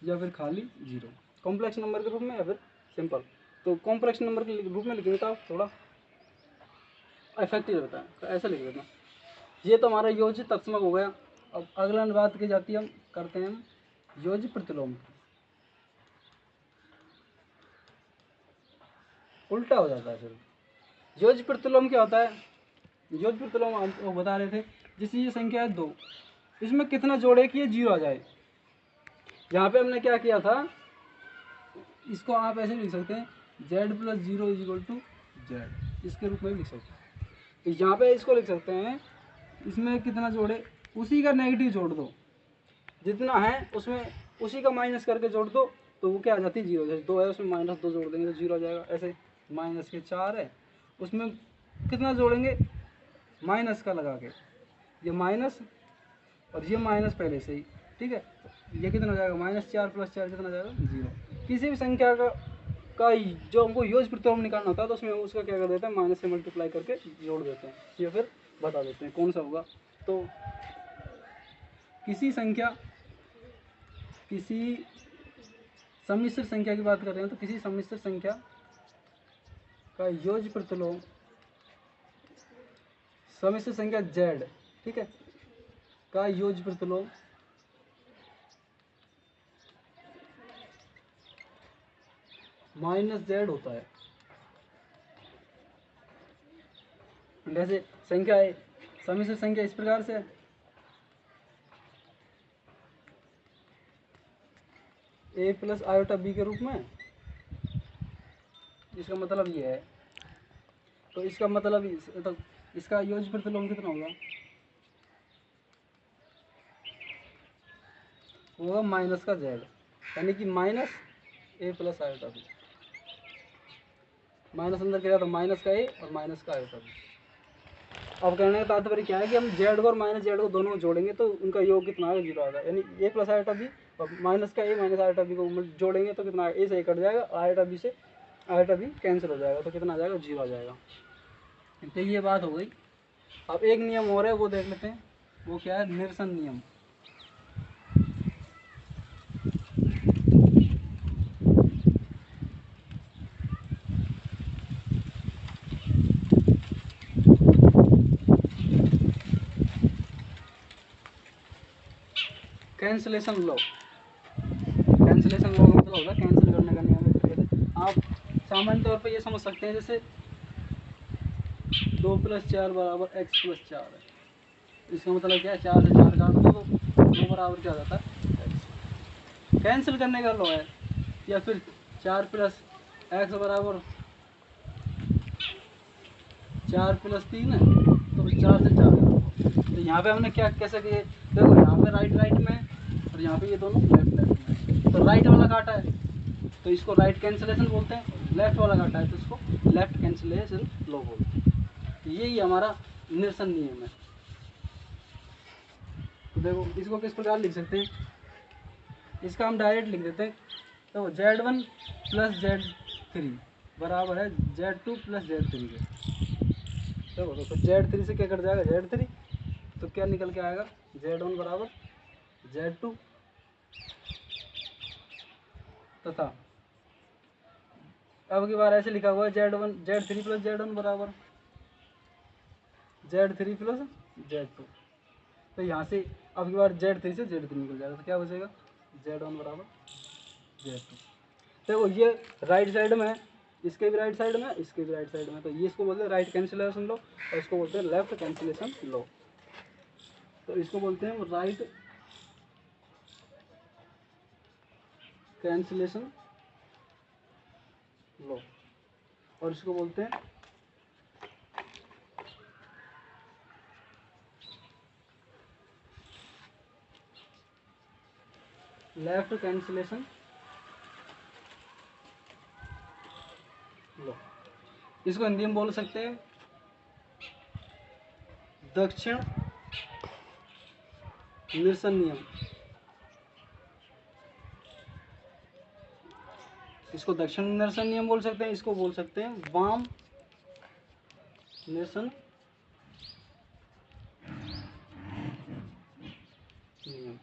या फिर खाली जीरो, कॉम्प्लेक्स नंबर के रूप में या फिर सिंपल। तो कॉम्प्लेक्स नंबर के रूप में लिखेंगे तो थोड़ा इफेक्टिव होता है, तो ऐसा लिख देना। ये तो हमारा योज्य तत्समक हो गया। अब अगला बात की जाती है, हम करते हैं योज्य प्रतिलोम। उल्टा हो जाता है फिर। योज्य प्रतिलोम क्या होता है, योज्य प्रतिलोम हम बता रहे थे, जैसे ये संख्या है 2, इसमें कितना जोड़े कि ये जीरो आ जाए। यहाँ पे हमने क्या किया था, इसको आप ऐसे लिख सकते हैं Z plus zero is equal to Z, इसके रूप में लिख सकते हैं। यहाँ पे इसको लिख सकते हैं, इसमें कितना जोड़े उसी का नेगेटिव जोड़ दो, जितना है उसमें उसी का माइनस करके जोड़ दो तो वो क्या आ जाती है, जीरो। जैसे 2 है उसमें -2 जोड़ देंगे तो जीरो आ जाएगा। ऐसे -4 है उसमें कितना जोड़ेंगे, माइनस का लगा के, ये माइनस और ये माइनस पहले से ही, ठीक है। ये कितना हो जाएगा, -4 + 4 कितना हो जाएगा, 0। किसी भी संख्या का जो हमको योग प्रतिलोम निकालना होता है तो उसमें उसका क्या कर देते हैं, माइनस से मल्टीप्लाई करके जोड़ देते हैं, या फिर बता देते हैं कौन सा होगा। तो किसी सम्मिश्र संख्या की बात कर रहे हैं, तो किसी सम्मिश्र संख्या का योग प्रतिलोम, सम्मिश्र संख्या z, ठीक है, का योग प्रतिलोम -z होता है। जैसे संख्या है, सम्मिश्र संख्या इस प्रकार से है, a + i/b के रूप में। इसका मतलब ये है, तो इसका मतलब तो इसका योग प्रतिलोम कितना होगा, होगा माइनस का z, यानी कि -a + i/b। माइनस अंदर किया तो माइनस का a और माइनस का i/b। अब कहने का तात्पर्य क्या है कि हम z को और -z को दोनों को जोड़ेंगे तो उनका योग कितना आएगा, 0 आएगा। यानी a + i/b और माइनस का a माइनस i/b को जोड़ेंगे तो कितना, a से कट जाएगा, i/b से i/b कैंसिल हो जाएगा, तो कितना आ जाएगा, 0 आ जाएगा। तो ये बात हो गई। अब एक नियम और है, वो देख लेते हैं, वो क्या है, निरसन नियम। कैंसिलेशन लॉ, कैंसिलेशन लॉ का मतलब होगा कैंसिल करने का नियम। आप सामान्य तौर पर ये समझ सकते हैं, जैसे 2 + 4 = x + 4 है। इसका मतलब क्या है, 4 से 4 काट दो तो 2 बराबर क्या हो जाता है, x। कैंसिल करने का लॉ है, या फिर 4 + x = 4 + 3 है, तो 4 से 4 काटो। तो यहाँ पे हमने क्या कैसे किए, देखो यहाँ पे राइट में और यहाँ पे ये दोनों लेफ्ट में। तो राइट वाला काटा है तो इसको राइट कैंसिलेशन बोलते हैं, लेफ्ट वाला काटा है तो इसको लेफ्ट कैंसिलेशन लॉ बोलते हैं। यही हमारा निरसन नियम है। तो देखो इसको किस प्रकार लिख सकते हैं, इसका हम डायरेक्ट लिख देते हैं। तो Z1 + Z3 बराबर है Z2 + Z3 के। तो Z3 से क्या कट जाएगा, Z3, तो क्या निकल के आएगा, Z1 बराबर Z2 तथा अब की बार ऐसे लिखा हुआ है Z3 + Z1 बराबर Z3 + Z2। तो यहाँ से अब की बार Z3 से Z3 निकल जाएगा, तो क्या बचेगा, Z1 बराबर Z2। देखो ये राइट साइड में है, इसके भी राइट साइड में, इसके भी राइट साइड में, तो ये इसको बोलते हैं राइट कैंसिलेशन लॉ और इसको बोलते हैं लेफ्ट कैंसिलेशन लॉ। तो इसको बोलते हैं राइट कैंसिलेशन लॉ और इसको बोलते हैं लेफ्ट कैंसिलेशन लॉ। इसको हिंदी में बोल सकते हैं दक्षिण निरसन नियम। इसको दक्षिण निरसन नियम बोल सकते हैं, इसको बोल सकते हैं वाम निरसन नियम।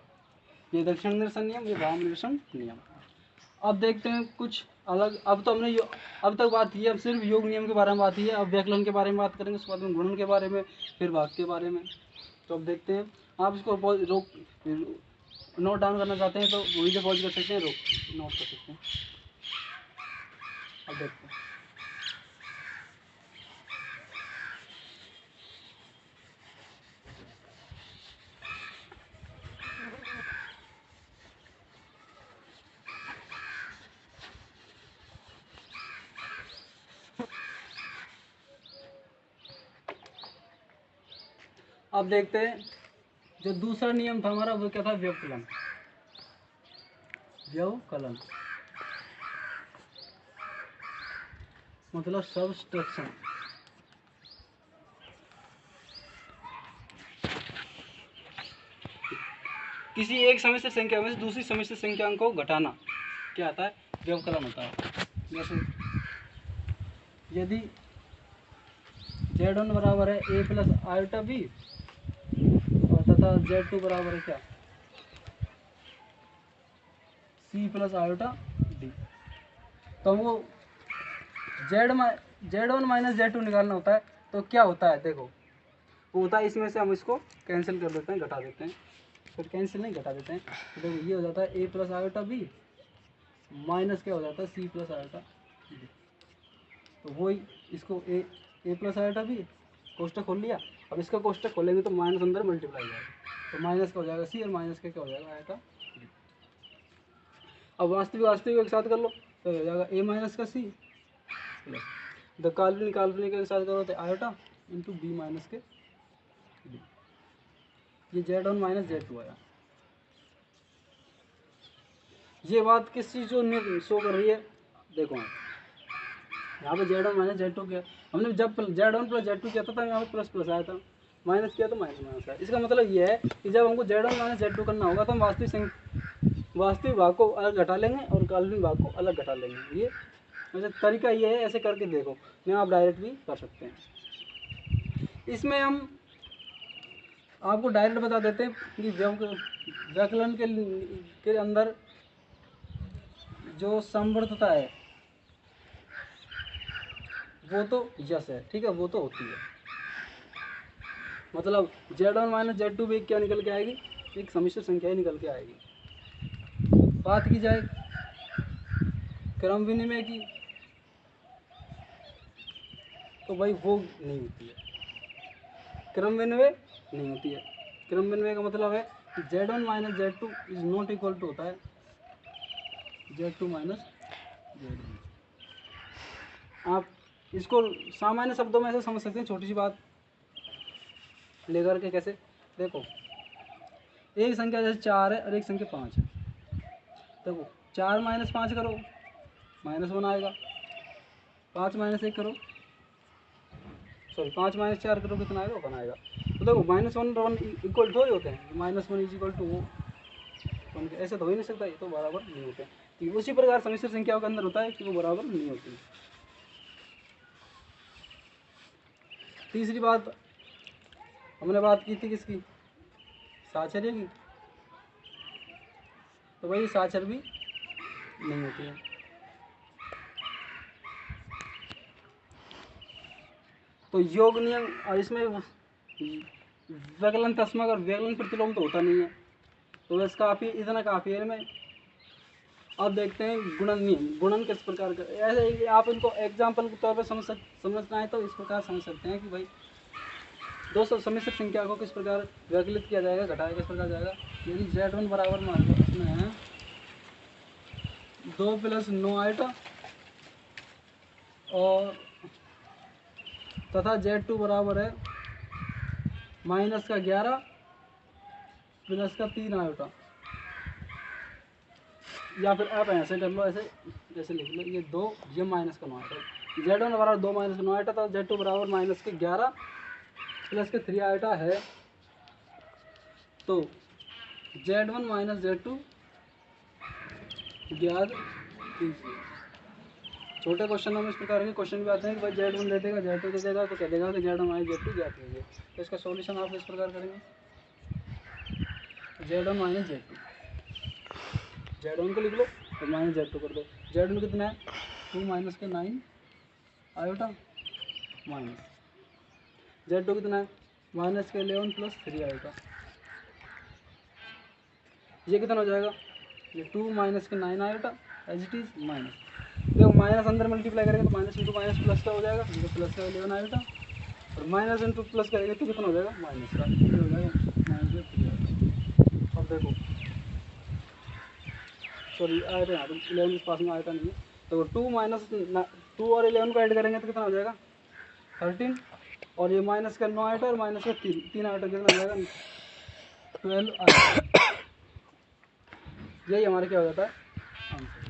ये दक्षिण निरसन नियम, ये वाम निरसन नियम। अब देखते हैं कुछ अलग। अब तो हमने अब तक बात की है, अब सिर्फ योग नियम के बारे में बात की है। अब व्याकरण के बारे में बात करेंगे, उसके बाद में गुणन के बारे में, फिर भाग के बारे में। तो अब देखते हैं, आप इसको रोक नोट डाउन करना चाहते हैं तो वीडियो पॉज कर सकते हैं, रोक नोट कर सकते हैं। अब देखते हैं, अब देखते हैं जो दूसरा नियम था हमारा वो क्या था, व्यवकलन। व्यवकलन मतलब सब्सट्रैक्शन। किसी एक सम्मिश्र संख्या में से दूसरी सम्मिश्र संख्या को घटाना क्या आता है, व्यवकलन होता है। जैसे यदि Z1 बराबर है a प्लस आयोटा बी और तथा Z2 बराबर है क्या, c प्लस आयोटा डी, तो हमको Z1 माइनस Z2 निकालना होता है। तो क्या होता है देखो, वो होता है इसमें से हम इसको कैंसिल कर देते हैं, घटा देते हैं, फिर कैंसिल नहीं घटा देते हैं। तो देखो ये हो जाता है a plus iota B minus क्या हो जाता है c प्लस आयोटा डी। तो वही इसको ए प्लस आयोटा बी कोष्टक खोल लिया। अब इसका कोष्टक खोलेंगे तो माइनस अंदर मल्टीप्लाई हो जाएगा, तो माइनस का हो जाएगा सी और माइनस का क्या हो जाएगा आयोटा डी। अब वास्तविक एक साथ कर लो तो हो जाएगा ए माइनस का सी प्लस द काल्पनिक एक साथ करो तो आयोटा इंटू बी माइनस के डी। ये Z1 माइनस Z2 आया। ये बात किस चीज़ को शो कर रही है, देखो यहाँ पे Z1 माइनस Z2 किया हमने, जब Z1 प्लस Z2 किया था यहाँ पे प्लस प्लस आया था, माइनस किया तो माइनस माइनस आया। इसका मतलब ये है कि जब हमको Z1 माइनस Z2 करना होगा तो हम वास्तविक भाग को अलग घटा लेंगे और काल्पनिक भाग को अलग घटा लेंगे। ये वैसे तरीका ये है, ऐसे करके देखो, नहीं आप डायरेक्ट भी कर सकते हैं। इसमें हम आपको डायरेक्ट बता देते हैं कि व्यवकलन के अंदर जो समवर्तता है वो तो यस है, ठीक है, वो तो होती है। मतलब Z1 माइनस Z2 भी क्या निकल के आएगी, एक सम्मिश्र संख्या ही निकल के आएगी। बात की जाए क्रम विनिमय की तो भाई वो नहीं होती है, क्रम विनिमय नहीं होती है। क्रम विनिमय का मतलब है कि Z1 minus Z2 is not equal to होता है Z2 माइनस Z1। आप इसको सामान्य शब्दों में ऐसे समझ सकते हैं, छोटी सी बात लेकर के। कैसे देखो, एक संख्या जैसे 4 है और एक संख्या 5 है, देखो 4 माइनस 5 करो -1 आएगा, 5 माइनस 1 करो, सॉरी 5 माइनस 4 करो कितना आएगा, 1 आएगा। तो देखो -1 और 1 इक्वल थोड़ी होते हैं, -1 इज इक्वल टू 1, ऐसे तो हो ही नहीं सकता, ये तो बराबर नहीं होते। तो उसी प्रकार सम्मिश्र संख्याओं के अंदर होता है कि वो बराबर नहीं होती। तीसरी बात हमने बात की थी किसकी, साचर्य की। तो भाई साचर भी नहीं होती है। तो योग नियम, और इसमें व्यकलन तस्मक और व्यकलन प्रतिलोम तो होता नहीं है, तो बस काफ़ी, इतना काफ़ी है में। अब देखते हैं गुणन नियम, गुणन किस प्रकार का, ऐसे आप इनको एग्जाम्पल के तौर पर समझना है तो इस प्रकार समझ सकते हैं कि भाई दो सम्मिश्र संख्या को किस प्रकार व्यकलित किया जाएगा, घटाया किस प्रकार जाएगा। यदि Z1 बराबर मान लो इसमें है 2 प्लस 9 आयोटा और तथा Z2 बराबर है माइनस का 11 प्लस का 3 आयोटा, या फिर आप ऐसे कर लो, ऐसे लिख लो, ये 2 ये माइनस का 9 आयोटा, Z1 बराबर 2 माइनस का 9 आयोटा था, Z2 बराबर माइनस के 11 प्लस के 3 आयोटा है। तो Z1 माइनस Z2 ज्ञात कीजिए। छोटे क्वेश्चनों में इस प्रकार के क्वेश्चन भी आते हैं कि भाई Z1 दे देगा, Z2 दे देगा, तो क्या देगा कि Z1 माइनस Z2 ज्ञात कीजिए। तो इसका सॉल्यूशन आप इस प्रकार करेंगे, Z1 माइनस Z2, Z1 को लिख लो और माइनस Z2 कर दो। Z1 कितना है 2 माइनस के 9 आयोटा माइनस, Z2 कितना है माइनस के 11 प्लस 3 आयोटा, ये कितना हो जाएगा, ये 2 माइनस के 9 iota as it is minus, देखो माइनस अंदर मल्टीप्लाई करेंगे तो माइनस इंटू माइनस प्लस का हो जाएगा, तो प्लस का 11 आयोटा, और माइनस इंटू प्लस करेंगे तो कितना हो जाएगा माइनस का, ये हो जाएगा माइनस 3 आयोटा। अब देखो सॉरी आयोटा यहाँ पर 11 पास में आयोटा नहीं है, तो 2 माइनस 2 और 11 को ऐड करेंगे तो कितना हो जाएगा 13, और ये माइनस का 9 आयोटा और माइनस का 3 आयोटा कितना हो जाएगा 12 आयोटा। यही हमारे क्या हो जाता है आंसर।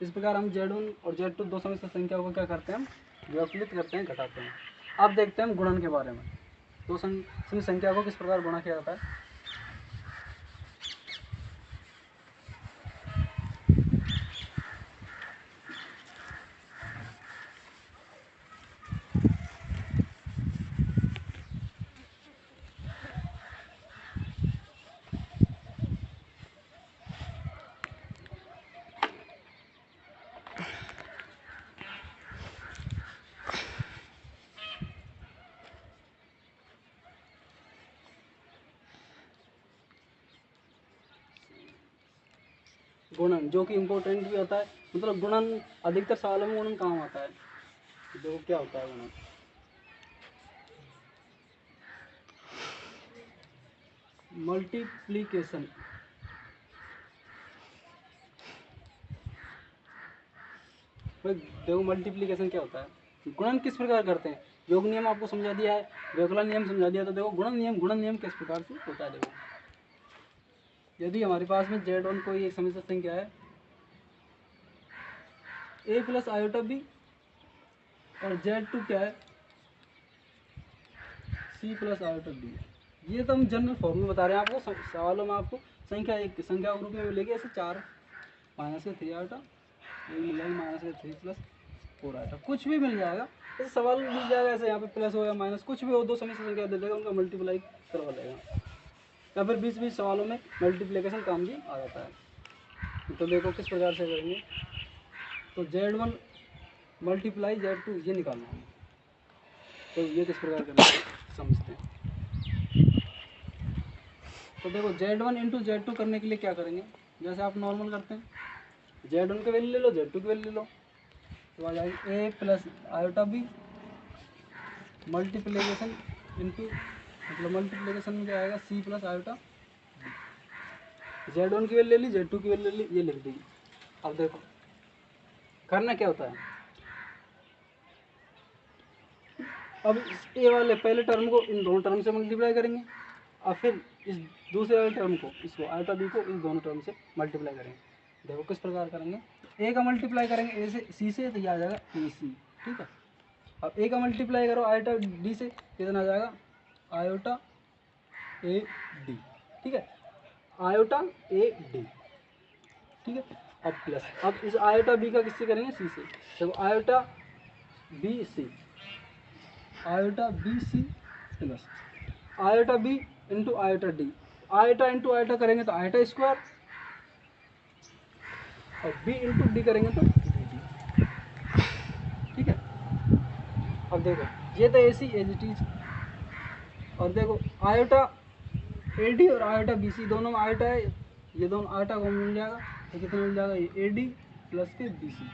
इस प्रकार हम Z1 और Z2 दो सम्मिश्र संख्या को क्या करते हैं, हम व्यवकलित करते हैं, घटाते हैं। अब देखते हैं हम गुणन के बारे में, दो सम्मिश्र संख्या को किस प्रकार गुणा किया जाता है। गुणन, जो कि इम्पोर्टेंट भी होता है, मतलब गुणन अधिकतर सवालों में गुणन काम आता है। देखो क्या होता है गुणन। मल्टीप्लीकेशन, देखो मल्टीप्लीकेशन क्या होता है, गुणन किस प्रकार करते हैं, योग नियम आपको समझा दिया है, व्यवकलन नियम समझा दिया। तो देखो गुणन नियम किस प्रकार से होता है। देखो यदि हमारे पास में Z1 कोई एक समिश्र संख्या है a प्लस आयोटा बी, और Z2 क्या है c प्लस आयोटा डी। ये तो हम जनरल फॉर्म में बता रहे हैं आपको, सवालों में आपको संख्या एक संख्या के रूप में मिलेगी ऐसे 4 माइनस के 3 आयोटा, मिल जाएगा माइनस के 3 प्लस 4 आयोटा, कुछ भी मिल जाएगा ऐसे सवाल मिल जाएगा। ऐसे यहाँ पे प्लस हो या माइनस कुछ भी हो, दो समिश्र संख्या दे देगा, उनका मल्टीप्लाई करवा लेगा, या फिर बीच बीच सवालों में मल्टीप्लिकेशन काम भी आ जाता है। तो देखो किस प्रकार से करेंगे। तो Z1 मल्टीप्लाई Z2 ये निकालना है। तो ये किस प्रकार करेंगे समझते हैं। तो देखो Z1 इंटू Z2 करने के लिए क्या करेंगे, जैसे आप नॉर्मल करते हैं, Z1 की वैल्यू ले लो, Z2 की वैल्यू ले लो, तो आ जाएगी a plus iota B multiplication into, मतलब मल्टीप्लिकेशन में क्या आएगा c प्लस आयोटा। Z1 की वैल्यू ले ली, Z2 की वैल्यू ले ली, ये लिख दी। अब देखो करना क्या होता है, अब इस ए वाले पहले टर्म को इन दोनों टर्म से मल्टीप्लाई करेंगे, और फिर इस दूसरे वाले टर्म को, इसको आयोटा बी को इन दोनों टर्म से मल्टीप्लाई करेंगे। देखो किस प्रकार करेंगे, ए का मल्टीप्लाई करेंगे ए से सी से, तो ये आ जाएगा ए सी, ठीक है। अब ए का मल्टीप्लाई करो आयोटा डी से, कितना आ जाएगा आयोटा ए डी, ठीक है, आयोटा ए डी, ठीक है। अब प्लस, अब इस आयोटा बी का किससे करेंगे सी से, देखो iota B C, iota B C plus iota B into iota D, iota into iota करेंगे तो आयोटा स्क्वायर, और बी इंटू डी करेंगे तो डी डी, ठीक है। अब देखो ये तो ऐसी एज इट इज, और देखो आयोटा ए डी और आयोटा बी सी दोनों में आयोटा है, ये दोनों आयोटा को मिल जाएगा, तो कितना मिल जाएगा ये ए डी प्लस के बी सी।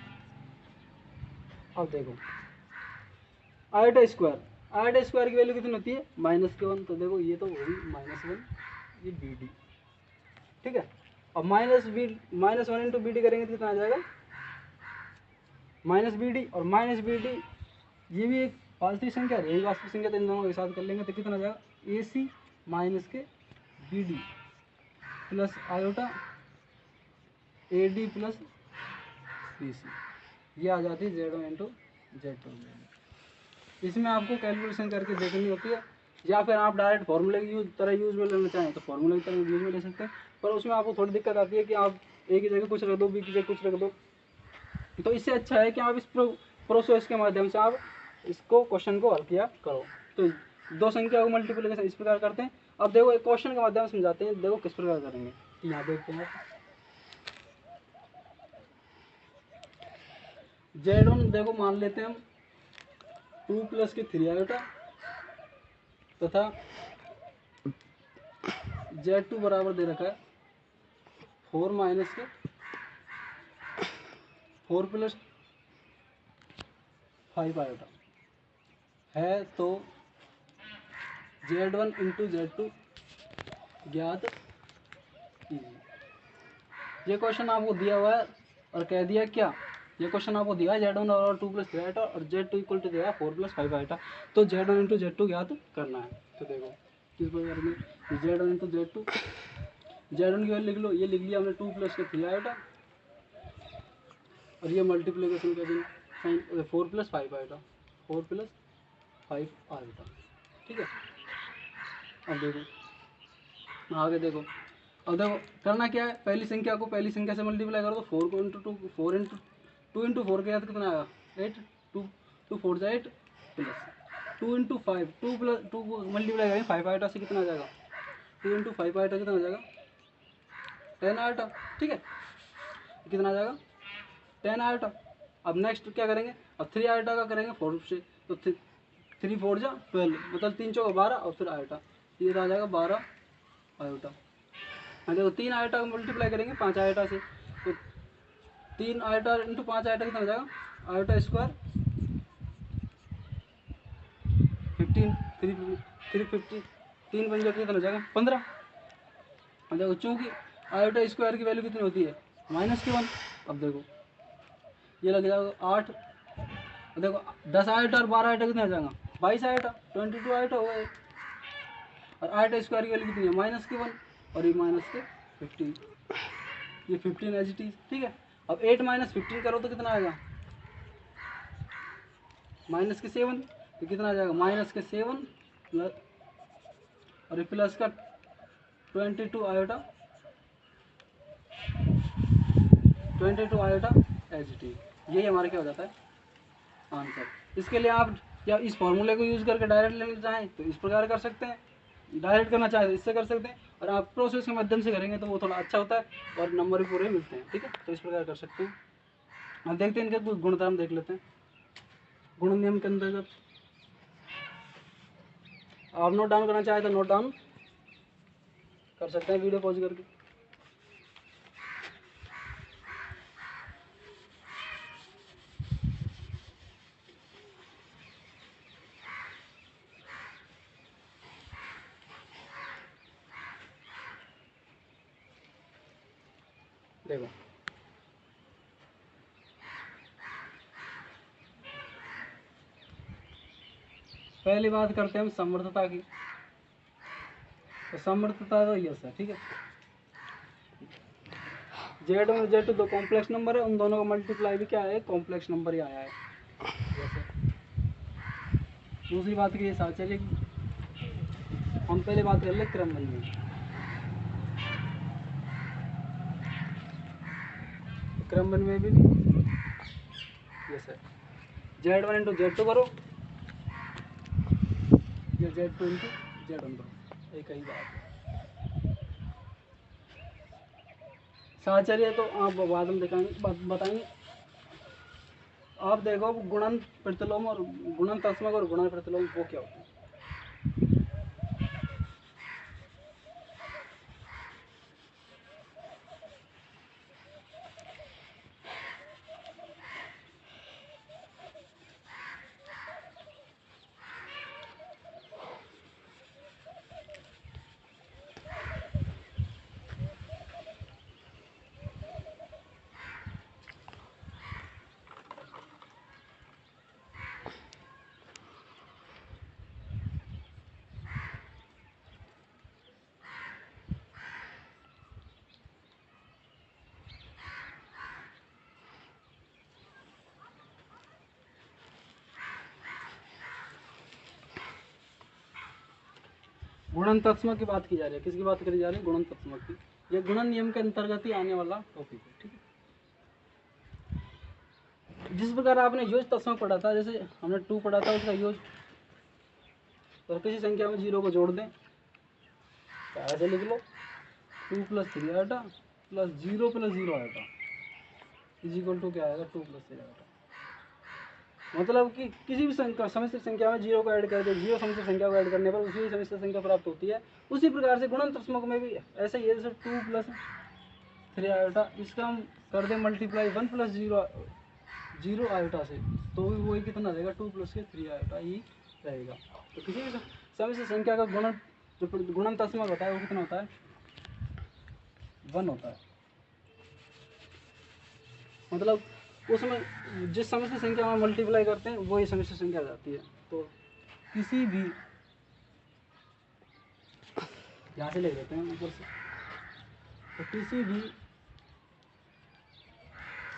अब देखो आयोटा स्क्वायर, आयोटा स्क्वायर की वैल्यू कितनी होती है -1, तो देखो ये तो होगी -1, ये बी डी, ठीक है। अब -1 इंटू बी डी करेंगे तो कितना आ जाएगा माइनस बी डी, और माइनस बी डी ये भी एक वास्तविक संख्या है, यही वास्तविक संख्या, तो इन दोनों को एक साथ कर लेंगे तो कितना आ जाएगा ए सी माइनस के B D plus iota A D plus B C, ये आ जाती है Z1 इंटू Z2। इसमें आपको कैलकुलेशन करके देखनी होती है, या फिर आप डायरेक्ट फार्मूले की तरह यूज़ में लेना चाहें तो फार्मूले की तरह यूज़ में ले सकते हैं, पर उसमें आपको थोड़ी दिक्कत आती है कि आप एक ही जगह कुछ रख दो, बी की जगह कुछ रख दो। तो इससे अच्छा है कि आप इस प्रोसेस के माध्यम से आप इसको क्वेश्चन को हल किया करो। तो दो संख्या को मल्टीप्लिकेशन इस प्रकार करते हैं। अब देखो एक क्वेश्चन के माध्यम से समझाते हैं, देखो किस प्रकार करेंगे, यहाँ देखते हैं Z1 देखो मान लेते हैं हम 2 प्लस के 3 आयोटा, तथा Z2 बराबर दे रखा है 4 माइनस के 4 प्लस 5 आयोटा है। तो Z1 इंटू Z2 ज्ञात कीजिए। ये क्वेश्चन आपको दिया हुआ है और कह दिया क्या, ये क्वेश्चन आपको दिया है Z1 और 2 प्लस 3 आयोटा और Z2 इक्वल टू दिया है 4 प्लस 5 आयोटा, तो Z1 इंटू Z2 ज्ञात करना है। तो देखो किस प्रकार में Z1 इंटू Z2, Z1 की वैल्यू लिख लो, ये लिख लिया हमने 2 प्लस के 3 आयोटा, और ये मल्टीप्लिकेशन कर देंगे sign 4 plus 5 iota, 4 plus 5 iota, ठीक है। अब देखो आगे देखो, अब देखो करना क्या है, पहली संख्या को पहली संख्या से मल्टीप्लाई करो, तो 4 को इंटू 2, 4 इंटू 2 इंटू 4 के बाद कितना आएगा 8, 2 4 से 8 प्लस 2 इंटू 5, 2 प्लस 2 को मल्टीप्लाई करेंगे 5 आयोटा से, कितना आ जाएगा 2 इंटू 5 आयोटा कितना आ जाएगा 10 आयोटा, ठीक है, कितना आ जाएगा 10 आयोटा। अब नेक्स्ट क्या करेंगे, अब 3 आयोटा का करेंगे 4 से, तो 3 4 जा 12, मतलब 3 चौका 12 और फिर आयोटा, ये आ जाएगा 12 आयोटा। देखो 3 आयोटा को मल्टीप्लाई करेंगे 5 आयोटा से, तो 3 आयोटा इंटू 5 आयोटा कितना हो जाएगा, आयोटा स्क्वायर 15, 350, 3 बन जाएगा कितना हो जाएगा 15। अब देखो चूँकि आयोटा स्क्वायर की वैल्यू कितनी होती है -1। अब देखो ये लग जाएगा 8, देखो 10 आयोटा और 12 आयोटा कितना हो जाएगा 22 आयोटा, 22 आयोटा हो गए। और आयोटा स्क्वायर की वैल्यू कितनी है -1 और ये -15, ये 15 एज इट इज। ठीक है, अब 8 - 15 करो तो कितना आएगा -7, तो कितना आ जाएगा -7 प्लस और ये प्लस का 22 आयोटा, 22 आयोटा एच टी। यही हमारा क्या हो जाता है आंसर। इसके लिए आप या इस फॉर्मूले को यूज़ करके डायरेक्ट लेना चाहें तो इस प्रकार कर सकते हैं, डायरेक्ट करना चाहें तो इससे कर सकते हैं, और आप प्रोसेस के माध्यम से करेंगे तो वो थोड़ा अच्छा होता है और नंबर भी पूरे मिलते हैं। ठीक है, तो इस प्रकार कर सकते हैं। अब देखते हैं इनके कुछ गुणधर्म देख लेते हैं। गुण नियम के अंतर्गत आप नोट डाउन करना चाहें तो नोट डाउन कर सकते हैं वीडियो पॉज करके। देखो पहली बात करते हैं हम समर्थता की। तो समर्थता तो यस है, ठीक है। जेड और जेड दो कॉम्प्लेक्स नंबर है, उन दोनों का मल्टीप्लाई भी क्या है कॉम्प्लेक्स नंबर ही आया है। दूसरी बात की साहचर्य की, हम पहले बात कर ले क्रमबद्ध में। क्रमबद्ध में भी यस है, Z1 इंटू Z2 करो या Z2 इंटू Z1 करो, एक ही बात है। साहचर्य तो आप बाद में दिखाएंगे बताएंगे। आप देखो गुणन प्रतिलोम और गुणन तत्समक और गुणन प्रतिलोम वो क्या होता है। गुणन तत्समक की बात की जा रही है, किसकी बात करी जा रही है गुणन तत्समक की। ये गुणन नियम के अंतर्गत ही आने वाला टॉपिक है। ठीक है, जिस प्रकार आपने योग तत्समक पढ़ा था, जैसे हमने 2 पढ़ा था उसका योग, तो किसी संख्या में 0 को जोड़ दें तो ऐसे लिख लो 2 + 3 iota plus 0 + 0 iota is equal to क्या आएगा 2 + 3 आयोटा। मतलब कि किसी भी समिश्र संख्या में 0 को ऐड कर दे, 0 समिश्र संख्या को ऐड करने पर उसी समिश्र संख्या प्राप्त होती है। उसी प्रकार से गुणन तत्समक में भी ऐसा ही है, जैसे 2 + 3 आयोटा, इसका हम कर दें मल्टीप्लाई 1 + 0 आयोटा से, तो भी वही कितना रहेगा 2 + 3 आयोटा ही रहेगा। तो किसी भी समिश्र संख्या का गुणन जो गुणन तत्समक होता है वो कितना होता है 1 होता है। मतलब उसमें जिस समिश्र संख्या में मल्टीप्लाई करते हैं वो ही समिश्र संख्या आ जाती है। तो किसी भी, यहाँ से ले लेते हैं ऊपर से, तो किसी भी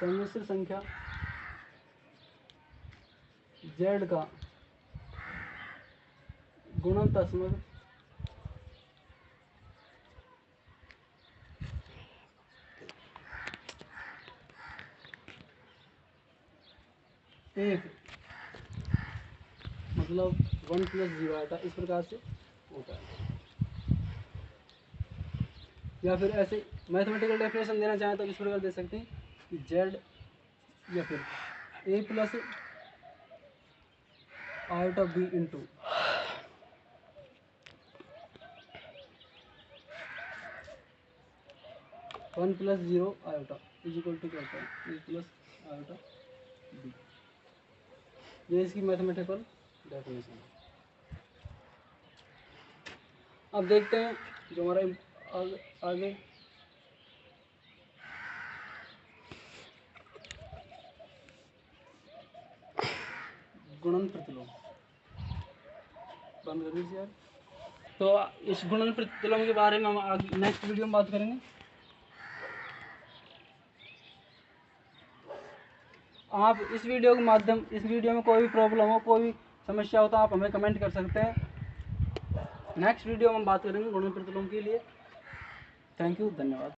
समिश्र संख्या z का गुणन तत्समक एक मतलब 1 + 0 आयोटा इस प्रकार से होता है। या फिर ऐसे मैथमेटिकल डेफिनेशन देना चाहें तो इस प्रकार दे सकते हैं कि z या फिर a + iota b into 1 + 0 iota is equal to क्या होता है, ए प्लस आयोटा बी। ये इसकी मैथमेटिकल डेफिनेशन है। अब देखते हैं जो हमारा आगे गुणन प्रतिलोम, बंद कर दीजिए यार। तो इस गुणन प्रतिलोम के बारे में हम आगे नेक्स्ट वीडियो में बात करेंगे। आप इस वीडियो में कोई भी प्रॉब्लम हो, कोई भी समस्या हो तो आप हमें कमेंट कर सकते हैं। नेक्स्ट वीडियो में हम बात करेंगे गुणन प्रतिलोम के लिए। थैंक यू, धन्यवाद।